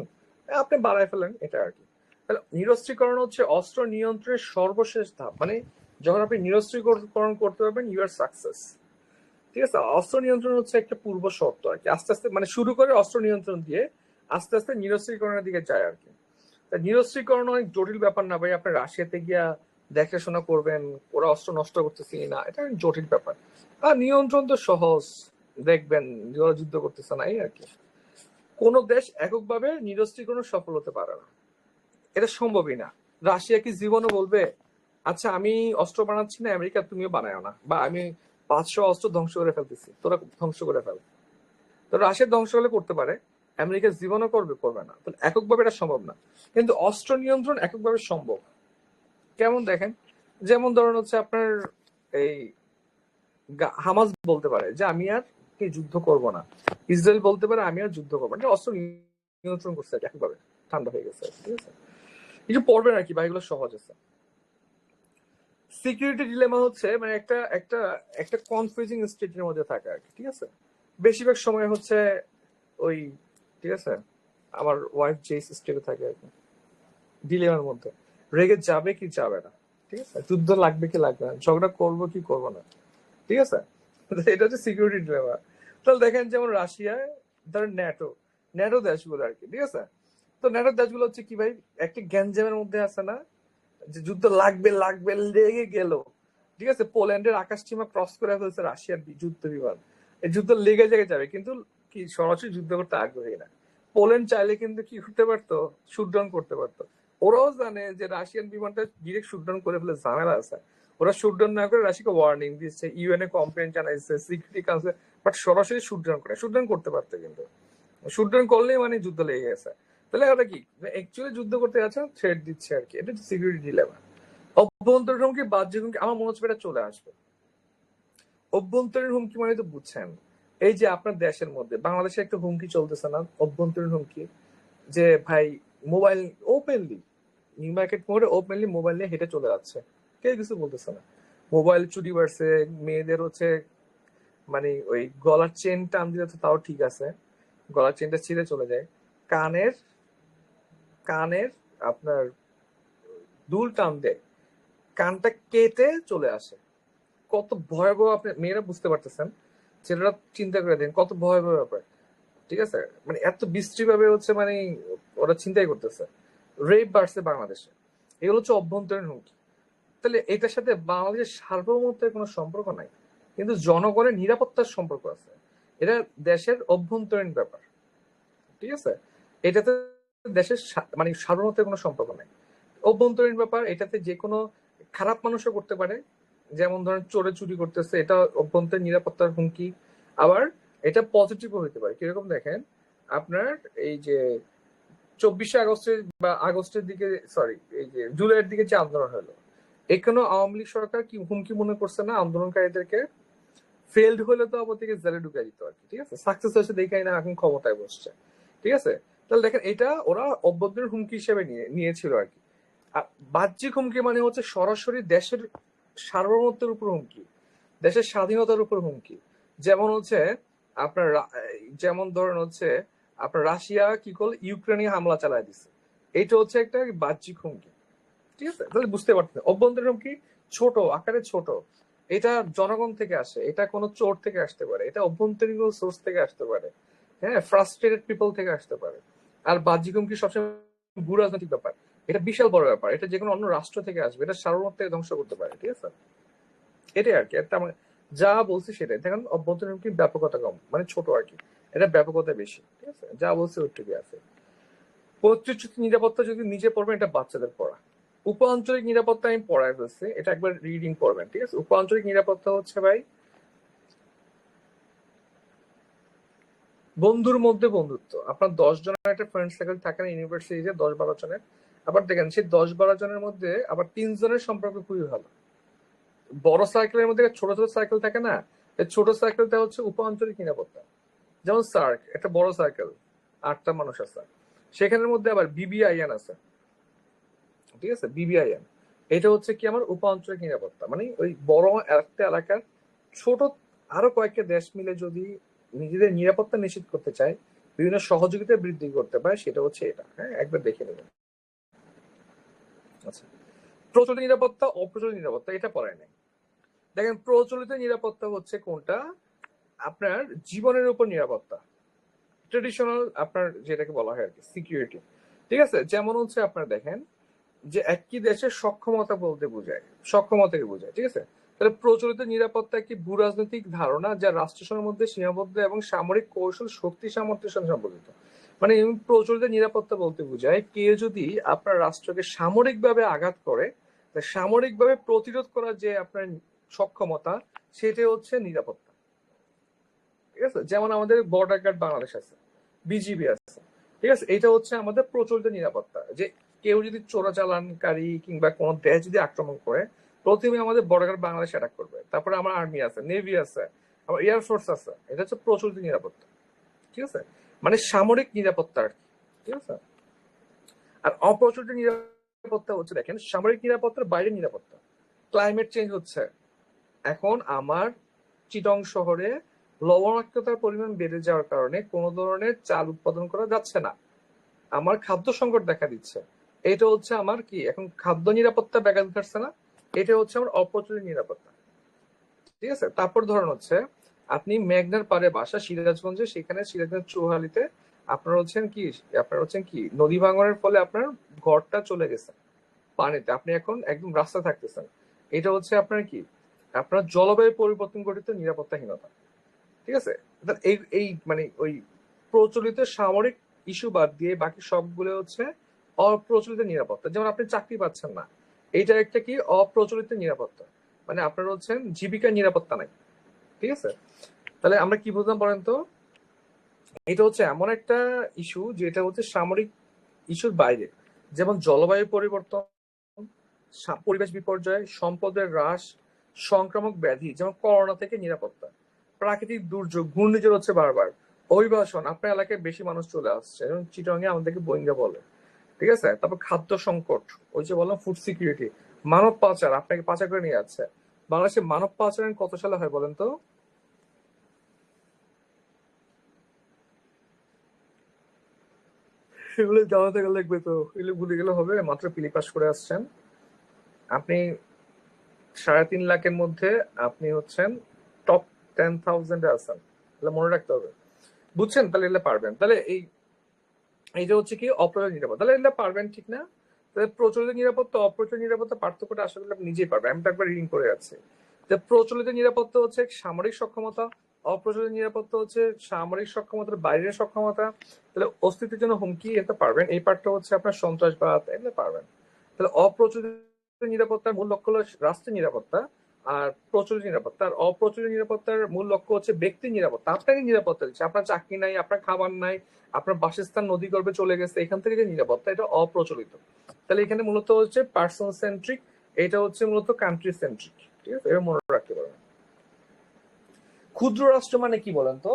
আপনি বাড়ায় ফেলেন, এটা আর কি। তাহলে নিরস্ত্রীকরণ হচ্ছে অস্ত্র নিয়ন্ত্রণের সর্বশেষ ধাপ, মানে যখন আপনি নিরস্ত্রীকরণ করতে পারবেন, ইউ আর সাকসেস, ঠিক আছে? অস্ত্র নিয়ন্ত্রণ হচ্ছে একটা পূর্ব শর্ত আর কি, আস্তে আস্তে মানে শুরু করে অস্ত্র নিয়ন্ত্রণ দিয়ে আস্তে আস্তে নিরস্ত্রীকরণের দিকে যায় আর কি। নিরস্ত্রীকরণ অনেক জটিল ব্যাপার না ভাই, আপনি রাশিয়াতে গিয়া দেখাশোনা করবেন ওরা অস্ত্র নষ্ট করতেছে না, এটা অনেক জটিল ব্যাপার। আর নিয়ন্ত্রণ তো সহজ, দেখবেন ওরা যুদ্ধ করতেছে না, এই আর কি। কোন দেশ এককভাবে নিরস্ত্রীকরণ সফল হতে পারে না, এটা সম্ভবই না। রাশিয়া কি জীবনও বলবে আচ্ছা আমি অস্ত্র বানাচ্ছি না, আমেরিকা তুমিও বানায়ো না, বা আমি 500 অস্ত্র ধ্বংস করে ফেলতেছি, তোরা ধ্বংস করে ফেল। তো রাশিয়া ধ্বংস হলে করতে পারে, আমেরিকা জীবনও করবে না, তাহলে এককভাবে এটা সম্ভব না। কিন্তু অস্ত্র নিয়ন্ত্রণ এককভাবে সম্ভব। কেমন দেখেন, যেমন ধরুন হচ্ছে আপনার এই হামাস বলতে পারে যে আমি আর কি যুদ্ধ করব না, ইসরায়েল বলতে পারে আমি আর যুদ্ধ করবো না, অস্ত্র নিয়ন্ত্রণ করছে এককভাবে, ঠান্ডা হয়ে গেছে, ঠিক আছে? কিছু পড়বেন আর কি ভাই, এগুলো সহজ আছে। সিকিউরিটি ডিলেমা হচ্ছে মানে একটা একটা একটা কনফিউজিং স্টেটের মধ্যে থাকা আর কি, ঠিক আছে। বেশিরভাগ সময় হচ্ছে ওই, ঠিক আছে, আমার ওয়াইফ যে স্টেটে থাকে আর কি, ডিলেমার মধ্যে, রেগে যাবে কি যাবে না, ঠিক আছে, যুদ্ধ লাগবে কি লাগবে না, ঝগড়া করবো কি করবো না, ঠিক আছে। এটা হচ্ছে সিকিউরিটি ডিলেমা। তাহলে দেখেন যেমন রাশিয়ায় ধরেন ন্যাটো, ন্যাটো দেশগুলো আর কি, ঠিক আছে। তো ন্যাটো দেশগুলো হচ্ছে কি ভাই, একটা গ্যাঞ্জামের মধ্যে আছে না, যে যুদ্ধ লাগবে লাগবে, লেগে গেল, ঠিক আছে, পোল্যান্ডের আকাশ সীমা ক্রস করে ফেলছে রাশিয়ার যুদ্ধ বিমান, এই যুদ্ধ লেগে জেগে যাবে, কিন্তু কি সরাসরি যুদ্ধ করতে আগ্রহী না। পোল্যান্ড চাইলে কিন্তু কি করতে পারতো, শুটডাউন করতে পারতো। ওরাও জানে যে রাশিয়ান বিমানটা ডিরেক্ট শুটডাউন করে ফেলে ঝামেলা আছে, ওরা শুটডাউন না করে রাশিয়াকে ওয়ার্নিং দিচ্ছে, ইউএন এ কমপ্লেন জানাইছে, সিকিউরিটি কাউন্সিল, বাট সরাসরি শুটডাউন করে, শুটডাউন করতে পারতো, কিন্তু শুটডাউন করলেই মানে যুদ্ধ লেগে গেছে। তাহলে ওটা কি অ্যাকচুয়ালি যুদ্ধ করতে আছে, থ্রেট দিচ্ছে আর কি, এটা সিকিউরিটি ডিলেমা। অভ্যন্তরীণ হুমকি, বাহ্যিক হুমকি, আমার মনে হচ্ছে এটা চলে আসবে। অভ্যন্তরীণ হুমকি মানে তো বুঝছেন, এই যে আপনার দেশের মধ্যে বাংলাদেশে একটা হুমকি চলতেছে না, অভ্যন্তরীণ হুমকি, যে ভাই মোবাইল ওপেনলি, নিউ মার্কেট মোড়ে ওপেনলি মোবাইল নিয়ে হেঁটে চলে যাচ্ছে, কেউ কিছু বলতেছে না। মোবাইল চুরি বাড়ছে, মেয়েদের হচ্ছে মানে ওই গলার চেন টান দিলে তো তাও ঠিক আছে, গলার চেনটা ছিঁড়ে চলে যায়, কানের কানের আপনার দুল টান দেয়, কানটা কেটে চলে আসে। কত ভয়াবহ, আপনি মেয়েরা বুঝতে পারতেছেন, ছেলেরা চিন্তা করে দেন কত ভয়াবহ ব্যাপার, ঠিক আছে। মানে এত বিশ্রী ভাবে হচ্ছে মানে ওরা চিন্তাই করতেছে। রেপ বাড়ছে বাংলাদেশে, এগুলো হচ্ছে অভ্যন্তরীণ হুমকি। তাহলে এটার সাথে বাংলাদেশের সার্বভৌমত্বের কোনো সম্পর্ক নাই, কিন্তু জনগণের নিরাপত্তার সম্পর্ক আছে। এটা দেশের অভ্যন্তরীণ ব্যাপার, ঠিক আছে। এটাতে দেশের মানে সার্বভৌমত্বের কোনো সম্পর্ক নাই, অভ্যন্তরীণ ব্যাপার। এটাতে যে কোনো খারাপ মানুষও করতে পারে, যেমন ধরেন চোরে চুরি করতেছে, এটা অভ্যন্তরীণ নিরাপত্তার হুমকি। আবার এটা পজিটিভও হতে পারে, কিরকম দেখেন, আপনার এই যে 24শে আগস্টের বা আগস্টের দিকে, সরি এই যে জুলাইয়ের দিকে যে আন্দোলন হলো, এখানে আওয়ামী লীগ সরকার কি হুমকি মনে করছে না আন্দোলনকারীদেরকে, ফেলড হলে তো আবার থেকে জেলে ঢুকে দিত আর কি, ঠিক আছে, সাকসেস হয়েছে দেখাই না এখন ক্ষমতায় বসছে, ঠিক আছে। তাহলে দেখেন এটা ওরা অভ্যন্তরীণ হুমকি হিসেবে নিয়েছিল আর কি। আর বাহ্যিক হুমকি মানে হচ্ছে সরাসরি দেশের সার্বভৌমত্বের উপর হুমকি, দেশের স্বাধীনতার উপর হুমকি। যেমন হচ্ছে আপনার যেমন ধরেন হচ্ছে আপনার রাশিয়া কি করলো, ইউক্রেনে হামলা চালায় দিছে, এটা হচ্ছে একটা বাহ্যিক হুমকি, ঠিক আছে। তাহলে বুঝতে পারছেন অভ্যন্তরীণ হুমকি ছোট আকারে, ছোট, এটা জনগণ থেকে আসে, এটা কোনো চোর থেকে আসতে পারে, এটা অভ্যন্তরীণ সোর্স থেকে আসতে পারে, হ্যাঁ, ফ্রাস্ট্রেটেড পিপল থেকে আসতে পারে। আর বাহ্যিক হুমকি সবসময় ভূ রাজনৈতিক ব্যাপার, এটা বিশাল বড় ব্যাপার, এটা যে কোনো অন্য রাষ্ট্র থেকে আসবে, এটা সার্বভৌমত্বকে ধ্বংস করতে পারে, ঠিক আছে। এটাই আর কি, একটা মানে যা বলছি সেটাই দেখেন, অভ্যন্তরীণ হুমকি ব্যাপকতা কম, মানে ছোট আর কি, এটা ব্যাপকতা বেশি, ঠিক আছে, যা বলছে ওইটুকুই আছে। প্রতিশ্রুতি নিরাপত্তা যদি নিজে পড়বেন, এটা বাচ্চাদের পড়া। উপ আঞ্চলিক নিরাপত্তা আমি পড়ায় ফেলছি, এটা একবার রিডিং করবেন, ঠিক আছে। উপ আঞ্চলিক নিরাপত্তা হচ্ছে ভাই বন্ধুর মধ্যে বন্ধুত্ব, আপনার 10 জনের একটা ফ্রেন্ড সার্কেল থাকে না ইউনিভার্সিটিতে, 10-12 জনের, আবার দেখেন সেই 10-12 জনের মধ্যে আবার 3 জনের সম্পর্ক খুবই ভালো। বড় সার্কেলের মধ্যে ছোট ছোট সার্কেল থাকে না, এই ছোট সার্কেলটা হচ্ছে উপ আঞ্চলিক নিরাপত্তা। যেমন সার্ক একটা বড় সার্কেল, 8টা মানুষ আছে, সেখানের মধ্যে আবার বিবিআইএন আছে, ঠিক আছে, বিবিআইএন, এটা হচ্ছে কি আমার উপ আঞ্চলিক নিরাপত্তা। মানে ওই বড় একটা এলাকার ছোট আরো কয়েকটা দেশ মিলে যদি নিজেদের নিরাপত্তা নিশ্চিত করতে চায়, বিভিন্ন সহযোগিতা বৃদ্ধি করতে পারে, সেটা হচ্ছে এটা, হ্যাঁ, একবার দেখে নেবেন। আচ্ছা, প্রচলিত নিরাপত্তা, অপ্রচলিত নিরাপত্তা, এটা পড়ায় নাই। দেখেন প্রচলিত নিরাপত্তা হচ্ছে কোনটা, আপনার জীবনের উপর নিরাপত্তা, ট্রেডিশনাল আপনার যেটাকে বলা হয় আর কি সিকিউরিটি, ঠিক আছে। যেমন হচ্ছে আপনার দেখেন যে একই দেশের সক্ষমতা বলতে বোঝায়, সক্ষমতাকে বোঝায়, ঠিক আছে। তাহলে প্রচলিত নিরাপত্তা একটি ভূ রাজনৈতিক ধারণা যা রাষ্ট্রের মধ্যে সীমাবদ্ধ এবং সামরিক কৌশল শক্তি সামর্থ্যের সাথে সম্পর্কিত। মানে প্রচলিত নিরাপত্তা বলতে বোঝায় কেউ যদি আপনার রাষ্ট্রকে সামরিকভাবে আঘাত করে, সামরিকভাবে প্রতিরোধ করার যে আপনার সক্ষমতা, সেটা হচ্ছে নিরাপত্তা, ঠিক আছে। যেমন আমাদের বর্ডার গার্ড বাংলাদেশ আছে, বিজিবি আছে, ঠিক আছে, এটা হচ্ছে আমাদের প্রচলিত নিরাপত্তা, যে কেউ যদি চোরাচালানকারী কিংবা কোন দেশ যদি আক্রমণ করে, প্রথমে আমাদের বর্ডার গার্ড বাংলাদেশ অ্যাটাক করবে, তারপরে আমার আর্মি আছে, নেভি আছে, আমার এয়ারফোর্স আছে, এটা হচ্ছে প্রচলিত নিরাপত্তা, ঠিক আছে, মানে সামরিক নিরাপত্তা আর কি, ঠিক আছে। আর অপ্রচলিত নিরাপত্তা নিরাপত্তা হচ্ছে দেখেন সামরিক নিরাপত্তার বাইরে নিরাপত্তা। ক্লাইমেট চেঞ্জ হচ্ছে, এখন আমার চিটং শহরে লবণাক্ততার পরিমাণ বেড়ে যাওয়ার কারণে কোনো ধরনের চাল উৎপাদন করা যাচ্ছে না, আমার খাদ্য সংকট দেখা দিচ্ছে। এটা হচ্ছে আমার কি এখন খাদ্য নিরাপত্তা ব্যাঘাত ঘটছে না, এটা হচ্ছে আমার অপ্রচলিত নিরাপত্তা। ঠিক আছে, তারপর ধরুন হচ্ছে আপনি মেঘনার পাড়ে বাসা সিরাজগঞ্জে, সেখানে সিরাজগঞ্জ চৌহালিতে আপনার হচ্ছেন কি নদী ভাঙনের ফলে আপনার ঘরটা চলে গেছে পানিতে, আপনি এখন একদম রাস্তায় থাকতেছেন। এটা হচ্ছে আপনার কি আপনার জলবায়ু পরিবর্তন ঘটিত নিরাপত্তাহীনতা। ঠিক আছে, এই এই মানে ওই প্রচলিত সামরিক ইস্যু বাদ দিয়ে বাকি সবগুলো হচ্ছে অপ্রচলিত নিরাপত্তা। যেমন আপনি চাকরি পাচ্ছেন না, এইটা একটা কি অপ্রচলিত নিরাপত্তা, মানে আপনার হচ্ছেন জীবিকার নিরাপত্তা নাই। ঠিক আছে, তাহলে আমরা কি বুঝলাম বলেন তো? এটা হচ্ছে এমন একটা ইস্যু যেটা হচ্ছে সামরিক ইস্যুর বাইরে, যেমন জলবায়ু পরিবর্তন, পরিবেশ বিপর্যয়, সম্পদের হ্রাস, সংক্রামক ব্যাধি যেমন করোনা থেকে নিরাপত্তা, প্রাকৃতিক দুর্যোগ, ঘূর্ণিঝড় হচ্ছে বারবার, অভিবাসন, আপনার এলাকায় বেশি মানুষ চলে আসছে এবং চিটংয়ে আমাদেরকে বইঙ্গা বলে। ঠিক আছে, তারপর খাদ্য সংকট, ওই যে বললাম ফুড সিকিউরিটি, মানব পাচার, আপনাকে পাচার করে নিয়ে যাচ্ছে। বাংলাদেশে মানব পাচারের কত সালে হয় বলেন তো? সেগুলো জানাতে গেলে লাগবে তো, এগুলো ভুলে গেলে হবে? মাত্র পিলি পাস করে আসছেন আপনি, 3.5 লাখের মধ্যে আপনি হচ্ছেন টপ 10,000-এ আছেন, তাহলে মনে রাখতে হবে, বুঝছেন? তাহলে এগুলো পারবেন। তাহলে এইটা হচ্ছে কি অপ্রচলিত নিরাপত্তা, তাহলে এগুলো পারবেন ঠিক না? তাহলে প্রচলিত নিরাপত্তা অপ্রচলিত নিরাপত্তা পার্থক্যটা আশা করি আপনি নিজেই পারবেন। আমি তো একবার রিডিং করে যাচ্ছি। যে প্রচলিত নিরাপত্তা হচ্ছে সামরিক সক্ষমতা, অপ্রচলিত নিরাপত্তা হচ্ছে সামরিক সক্ষমতার বাইরের সক্ষমতা। তাহলে অস্তিত্বের জন্য হুমকি, এটা পারবেন। এই পার্টটা হচ্ছে আপনার সন্ত্রাসবাদ, এগুলো পারবেন। তাহলে অপ্রচলিত নিরাপত্তার মূল লক্ষ্য হলো রাষ্ট্রের নিরাপত্তা, আর প্রচলিত নিরাপত্তা আর অপ্রচলিত নিরাপত্তার মূল লক্ষ্য হচ্ছে ব্যক্তির নিরাপত্তা। আপনাকে নিরাপত্তা দিচ্ছে, আপনার চাকরি নাই, আপনার খাবার নাই, আপনার বাসস্থান নদী গর্ভে চলে গেছে, এখান থেকে যে নিরাপত্তা, এটা অপ্রচলিত। তাহলে এখানে মূলত হচ্ছে পার্সন সেন্ট্রিক, এটা হচ্ছে মূলত কান্ট্রি সেন্ট্রিক। ঠিক আছে, এটা মনে রাখতে পারবেন। ক্ষুদ্র রাষ্ট্র মানে কি বলেন তো?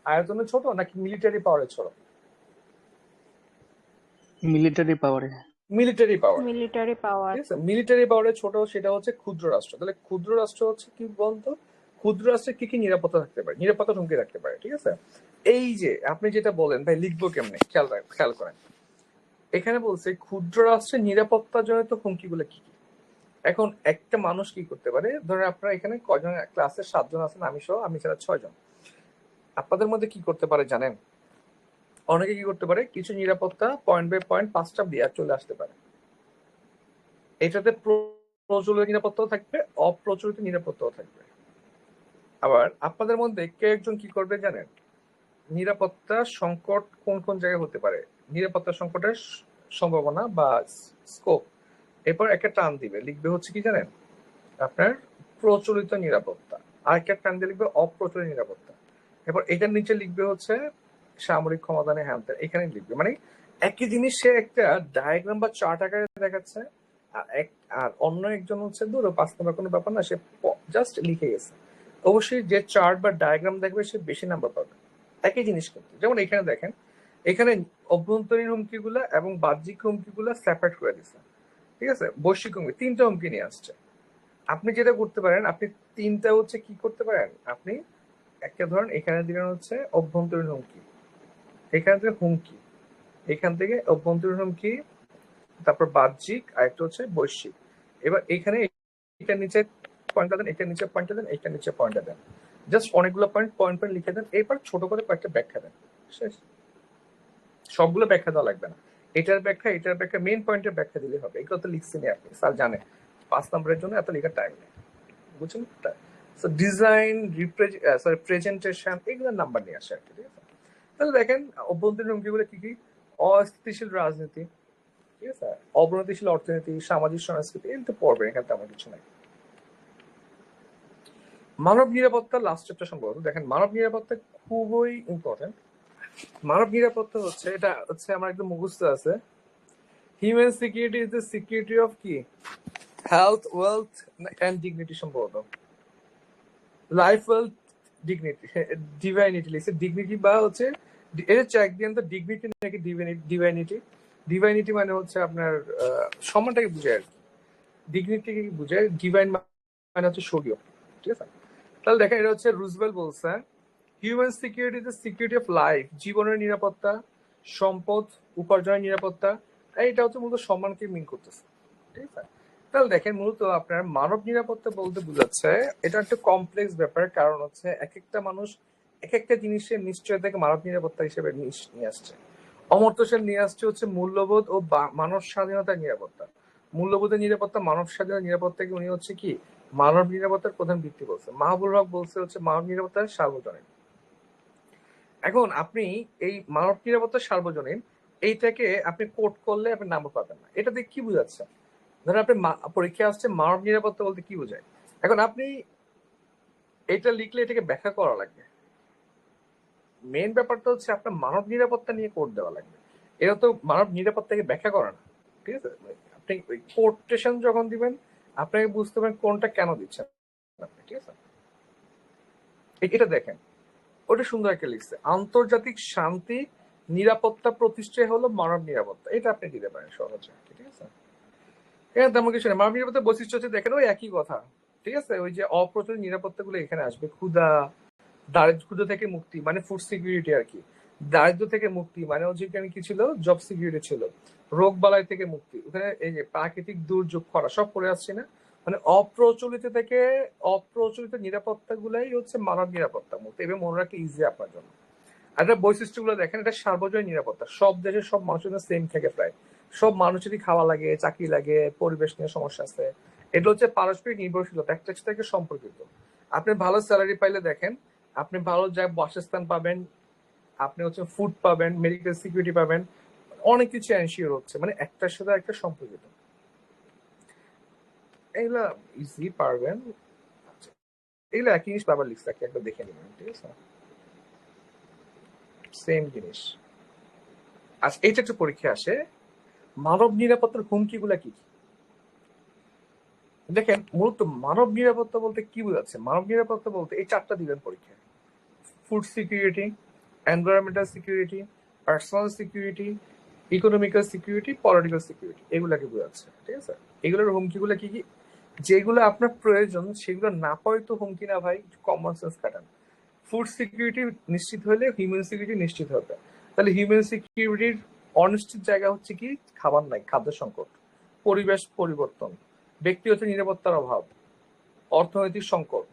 আয়তনে ছোট নাকি মিলিটারি পাওয়ারে ছোট? মিলিটারি পাওয়ারে। মিলিটারি পাওয়ার। মিলিটারি পাওয়ার। ঠিক আছে, মিলিটারি পাওয়ারে ছোট, সেটা হচ্ছে ক্ষুদ্র রাষ্ট্র। তাহলে ক্ষুদ্র রাষ্ট্র হচ্ছে কি বলতো? ক্ষুদ্র রাষ্ট্রে কি কি নিরাপত্তা থাকতে পারে, নিরাপত্তা হুমকি রাখতে পারে। ঠিক আছে, এই যে আপনি যেটা বলেন ভাই লিখবো কেমনে, খেয়াল করেন, এখানে বলছে ক্ষুদ্র রাষ্ট্রের নিরাপত্তাজনিত হুমকিগুলো কি কি। এখন একটা মানুষ কি করতে পারে, ধরেন আপনারা এখানে কয়জন ক্লাসে 7 জন আছেন, আমি সহ, আমি ছাড়া 6 জন। আপনাদের মধ্যে কি করতে পারে জানেন? অনেকে কি করতে পারে, কিছু নিরাপত্তা পয়েন্ট বাই পয়েন্ট 5টা দিয়ে চলে আসতে পারে। এটাতে প্রচলিত নিরাপত্তাও থাকবে, অপ্রচলিত নিরাপত্তাও থাকবে। আবার আপনাদের মধ্যে কে একজন কি করবে জানেন, নিরাপত্তা সংকট কোন কোন জায়গায় হতে পারে, নিরাপত্তা সংকটের সম্ভাবনা বা স্কোপ, এরপর একটা টান দিবে, লিখবে হচ্ছে কি জানেন, আপনার প্রচলিত নিরাপত্তা, আর একটা টান দিয়ে লিখবে অপ্রচলিত নিরাপত্তা, এরপর এটার নিচে লিখবে হচ্ছে সামরিক ক্ষমতা নিয়ে হ্যান, এখানে লিখবে। মানে একই জিনিস সে একটা ডায়াগ্রাম বা চার্ট আকারে দেখাচ্ছে, আর অন্য একজন হচ্ছে ধরো 5 নাম্বার কোনো ব্যাপার না, সে জাস্ট লিখে গেছে। অবশ্যই যে চার্ট বা ডায়াগ্রাম দেখবে সে বেশি নাম্বার পাবে। একই জিনিস কিন্তু, যেমন এখানে দেখেন, এখানে অভ্যন্তরীণ হুমকিগুলা এবং বাহ্যিক হুমকিগুলা সেপারেট করে দিচ্ছে। ঠিক আছে, বৈশ্বিক হুমকি 3টা হুমকি নিয়ে আসছে। আপনি যেটা করতে পারেন, আপনি 3টা হচ্ছে কি করতে পারেন, আপনি একটা ধরেন এখানে দিলেন হচ্ছে অভ্যন্তরীণ হুমকি, এখানে থেকে হুমকি, এখান থেকে অভ্যন্তরীণ হুমকি, তারপর বাহ্যিক, আর একটা হচ্ছে বৈশ্বিক। এবার এখানে এটার নিচে পয়েন্টটা দেন, এটার নিচে পয়েন্টটা দেন, এটার নিচে পয়েন্টটা দেন, জাস্ট অনেকগুলো পয়েন্ট পয়েন্ট লিখে দেন, এরপর ছোট করে কয়েকটা ব্যাখ্যা দেন, শেষ। সবগুলো ব্যাখ্যা দেওয়া লাগবে না, এটার ব্যাখ্যা মেইন পয়েন্টের ব্যাখ্যা দিলে হবে। এগুলো তো লিখছেনই আপনি, স্যার জানে 5 নম্বরের জন্য এত লেখার টাইম নেই, বুঝছেন? ডিজাইন, প্রেজেন্টেশন, এগুলোর নাম্বার নিয়ে আসে আর কি। ঠিক আছে, তাহলে দেখেন অভ্যন্তরীণ হুমকিগুলো কি কি, অস্থিতিশীল রাজনীতি, ঠিক আছে, অবনতিশীল অর্থনীতি, সামাজিক সংস্কৃতি, এগুলো তো পড়বেন, এখানে তেমন কিছু নাই। মানব নিরাপত্তা লাস্ট চ্যাপ্টার সম্ভবত, দেখেন মানব নিরাপত্তা খুবই ইম্পর্টেন্ট। মানব নিরাপত্তা হচ্ছে, এটা হচ্ছে আমার একদম মুখস্থ আছে, human security is the security of কি, হেলথ, ওয়েলথ এন্ড ডিগনিটি, সম্ভবত লাইফ, ওয়েলথ, ডিগনিটি, ডিভাইনিটি লিখছে, ডিগনিটি বা হচ্ছে এটা চেক দিন তো, ডিগনিটি নাকি ডিভাইনিটি, ডিভাইনিটি মানে হচ্ছে আপনার সম্মানটাকে বোঝায় আর কি, ডিগনিটিকে বোঝায়। ডিভাইন মানে হচ্ছে স্বর্গীয়, ঠিক আছে? তাহলে দেখেন এটা হচ্ছে রুজভেল্ট বলছে, human security is the security of life, জীবনের নিরাপত্তা, সম্পদ, উপার্জনের নিরাপত্তা। এইটা হচ্ছে মূলত সম্মানকে মিন করতেছে, ঠিক আছে? তাহলে দেখেন মূলত আপনার মানব নিরাপত্তা বলতে বোঝাচ্ছে এটা একটা কমপ্লেক্স ব্যাপার, কারণ হচ্ছে এক একটা মানুষ এক একটা জিনিসের নিশ্চয়তাকে মানব নিরাপত্তা হিসেবে নিয়ে আসছে। অমর্ত্য সেন নিয়ে আসছে হচ্ছে মূল্যবোধ ও মানব স্বাধীনতার নিরাপত্তা। মূল্যবোধের নিরাপত্তা, মানব স্বাধীনতার নিরাপত্তাকে উনি হচ্ছে কি মানব নিরাপত্তার প্রধান ভিত্তি বলছে। মাহবুবুল হক বলছে হচ্ছে মানব নিরাপত্তার সার্বজনীন। এখন আপনি এই মানব নিরাপত্তার সার্বজনীন এইটাকে আপনি কোট করলে আপনি নাম্বার পাবেন না। এটা দিয়ে কি বোঝাচ্ছে? ধরেন আপনি পরীক্ষা আসছে মানব নিরাপত্তা বলতে কি বোঝায়, এখন আপনি এটা লিখলে এটাকে ব্যাখ্যা করা লাগবে। মেন ব্যাপারটা হচ্ছে আপনার মানব নিরাপত্তা নিয়ে কোট দেওয়া লাগবে। এটা তো মানব নিরাপত্তাকে ব্যাখ্যা করে না, ঠিক আছে? আপনি ওই কোটেশন যখন দিবেন আপনাকে বুঝতে পারেন কোনটা কেন দিচ্ছেন আপনি, ঠিক আছে? এটা দেখেন, ওটা সুন্দর একটা লিখছে, আন্তর্জাতিক শান্তি নিরাপত্তা প্রতিষ্ঠা হলো মানব নিরাপত্তা। এটা আপনি দিতে পারেন সহজে, ঠিক আছে? এখানে তেমন কিছু নেই। মানব নিরাপত্তার বৈশিষ্ট্য হচ্ছে দেখেন ওই একই কথা, ঠিক আছে? ওই যে অপ্রচলিত নিরাপত্তা গুলো এখানে আসবে। ক্ষুধা থেকে মুক্তি মানে ফুড সিকিউরিটি আর কি। দারিদ্র থেকে মুক্তি মানে হচ্ছে এখানে কি ছিল, জব সিকিউরিটি ছিল। রোগ বালাই থেকে মুক্তি, ওখানে এই যে প্রাকৃতিক দুর্যোগ খরা সব পড়ে আসছে না, মানে অপ্রচলিত থেকে অপ্রচলিত নিরাপত্তা গুলাই হচ্ছে মানব নিরাপত্তা মুক্তি। এবং মনে রাখতে ইজি আপনার জন্য। আর এটা বৈশিষ্ট্যগুলো দেখেন, এটা সার্বজনীন নিরাপত্তা, সব দেশের সব মানুষের সেম থাকে প্রায়। সব মানুষেরই খাওয়া লাগে, চাকরি লাগে, পরিবেশ নিয়ে সমস্যা আছে। এটা হচ্ছে পারস্পরিক নির্ভরশীলতা, একটা সাথে সম্পর্কিত। আপনি ভালো স্যালারি পাইলে দেখেন আপনি ভালো বাসস্থান পাবেন, আপনি হচ্ছে ফুড পাবেন, মেডিকেল সিকিউরিটি পাবেন, অনেক কিছু এনশিওর হচ্ছে, মানে একটার সাথে একটা সম্পর্কিত। এগুলা ইজি পারবেন। আচ্ছা, এগুলো একই জিনিস বাবার লিখছে, একবার দেখে নেবেন, ঠিক আছে? সেম জিনিস। আচ্ছা, এইটা একটু পরীক্ষা আসে, মানব নিরাপত্তার হুমকি গুলা কি কি? দেখেন মূলত মানব নিরাপত্তা বলতে কি বোঝাচ্ছে? মানব নিরাপত্তা বলতে এই চারটা দিবেন পরীক্ষায়: food security, environmental security, personal security, economical security, political security. এগুলাকে বোঝাচ্ছে, ঠিক আছে? এগুলোর হুমকিগুলো কি কি? যেগুলো আপনার প্রয়োজন সেগুলো না পাওয়াই তো হুমকি না ভাই, কমন সেন্স কাটান। ফুড সিকিউরিটি নিশ্চিত হলে হিউম্যান সিকিউরিটি নিশ্চিত হবে। তাহলে হিউম্যান সিকিউরিটির অনিশ্চিত জায়গা হচ্ছে কি, খাবার নাই, খাদ্য সংকট, পরিবেশ পরিবর্তন, ব্যক্তিগত নিরাপত্তার অভাব, অর্থনৈতিক সংকট,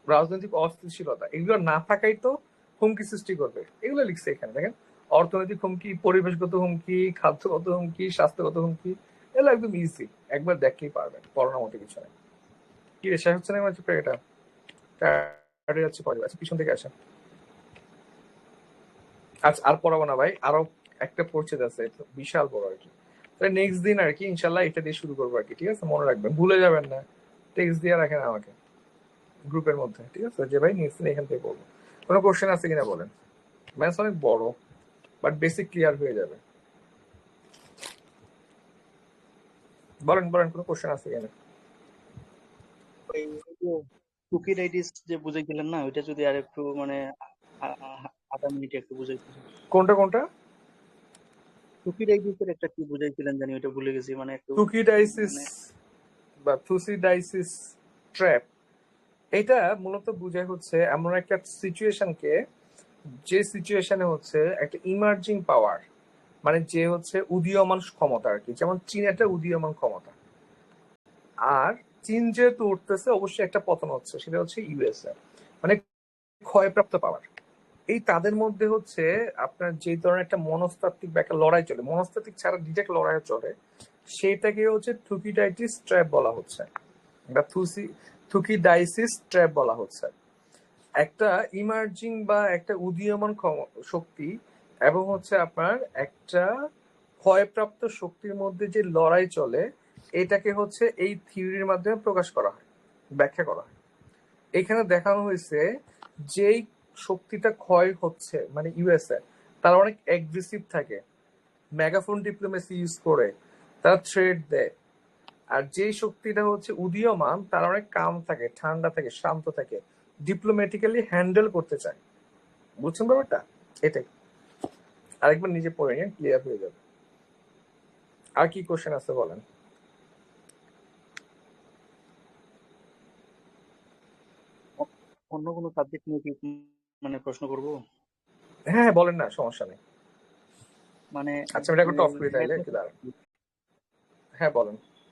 রাজনৈতিক অস্থিতিশীলতা। এগুলো না থাকাই তো হুমকি সৃষ্টি করবে। এগুলো লিখছে এখানে দেখেন, অর্থনৈতিক হুমকি, পরিবেশগত হুমকি, খাদ্যগত হুমকি, স্বাস্থ্যগত হুমকি। এগুলো একদম ইজি, একবার দেখলেই পারবেন, পড়ানোর মতো কিছু নেই। কি রে, শেষ হচ্ছে না আমার এটা? যাচ্ছে পরে, আচ্ছা পিছন থেকে আসেন। আচ্ছা আর পড়াবো না ভাই, আরো একটা পরিচিত আছে, বিশাল বড় আর কি। তাহলে নেক্সট দিন আর কি ইনশাল্লাহ এটা দিয়ে শুরু করবো আর কি, ঠিক আছে? মনে রাখবেন, ভুলে যাবেন না, টেক্সট দিয়ে রাখেন আমাকে গ্রুপের মধ্যে, ঠিক আছে? যে ভাই নেক্সট দিন এখান থেকে করবো। কোনো কোশ্চেন আছে কিনা বলেন? ম্যাথস অনেক বড়, বাট বেসিক ক্লিয়ার হয়ে যাবে। বলেন বলেন, কোনো কোশ্চেন আছে কিনা? ওই যে টুকিটাইটিস যে বুঝাইছিলেন না, ওইটা যদি আর একটু মানে আধা মিনিটে একটু বুঝাইছিলেন। কোনটা কোনটা? টুকিটাইটিসের একটা কি বুঝাইছিলেন জানি, ওইটা ভুলে গেছি, মানে একটু টুকিডাইসিস মানে বা থুসিডাইসিস ট্র্যাপ, এটা মূলত বোঝায় হচ্ছে এমন একটা সিচুয়েশনকে, যে সিচুয়েশনে হচ্ছে একটা ইমার্জিং পাওয়ার, মানে যে হচ্ছে উদীয়মান ক্ষমতা আর কি। যেমন চীন একটা উদীয়মান ক্ষমতা, আর চীন যেহেতু উঠতেছে অবশ্যই একটা পতন হচ্ছে, সেটা হচ্ছে ইউএসএ, মানে ক্ষয়প্রাপ্ত পাওয়ার। এই তাদের মধ্যে হচ্ছে আপনার যে ধরনের একটা মনস্তাত্ত্বিক বা একটা লড়াই চলে, মনস্তাত্ত্বিক ছাড়া ডিরেক্ট লড়াই চলে, সেটাকে হচ্ছে থুকিডাইটিস ট্র্যাপ বলা হচ্ছে, বা থুকিডাইসিস ট্র্যাপ বলা হচ্ছে। একটা ইমার্জিং বা একটা উদীয়মান শক্তি এবং হচ্ছে আপনার একটা ক্ষয়প্রাপ্ত শক্তির মধ্যে যে লড়াই চলে, এটাকে হচ্ছে এই থিওরির মাধ্যমে প্রকাশ করা হয়, ব্যাখ্যা করা হয়। এখানে দেখানো হয়েছে যেই শক্তিটা ক্ষয় হচ্ছে মানে ইউএসএ, তারা অনেক অ্যাগ্রেসিভ থাকে, মেগাফোন ডিপ্লোমেসি ইউজ করে তারা থ্রেড দেয়। আর যেই শক্তিটা হচ্ছে উদীয়মান তারা অনেক কাম থাকে, ঠান্ডা থাকে, শান্ত থাকে, ডিপ্লোম্যাটিক্যালি হ্যান্ডেল করতে চায়। বুঝছেন ব্যাপারটা? এটাই। আরেকবার নিজে পড়ে নিন, ক্লিয়ার হয়ে যাবে। আর কি কোশ্চেন আছে বলেন। অন্য কোনো সাবজেক্ট নিয়ে কি মানে প্রশ্ন করব? হ্যাঁ বলেন না, সমস্যা নেই। মানে আচ্ছা আমি এটা একটু অফ করি তাইলে, math একটু দাঁড়ান। হ্যাঁ বলেন।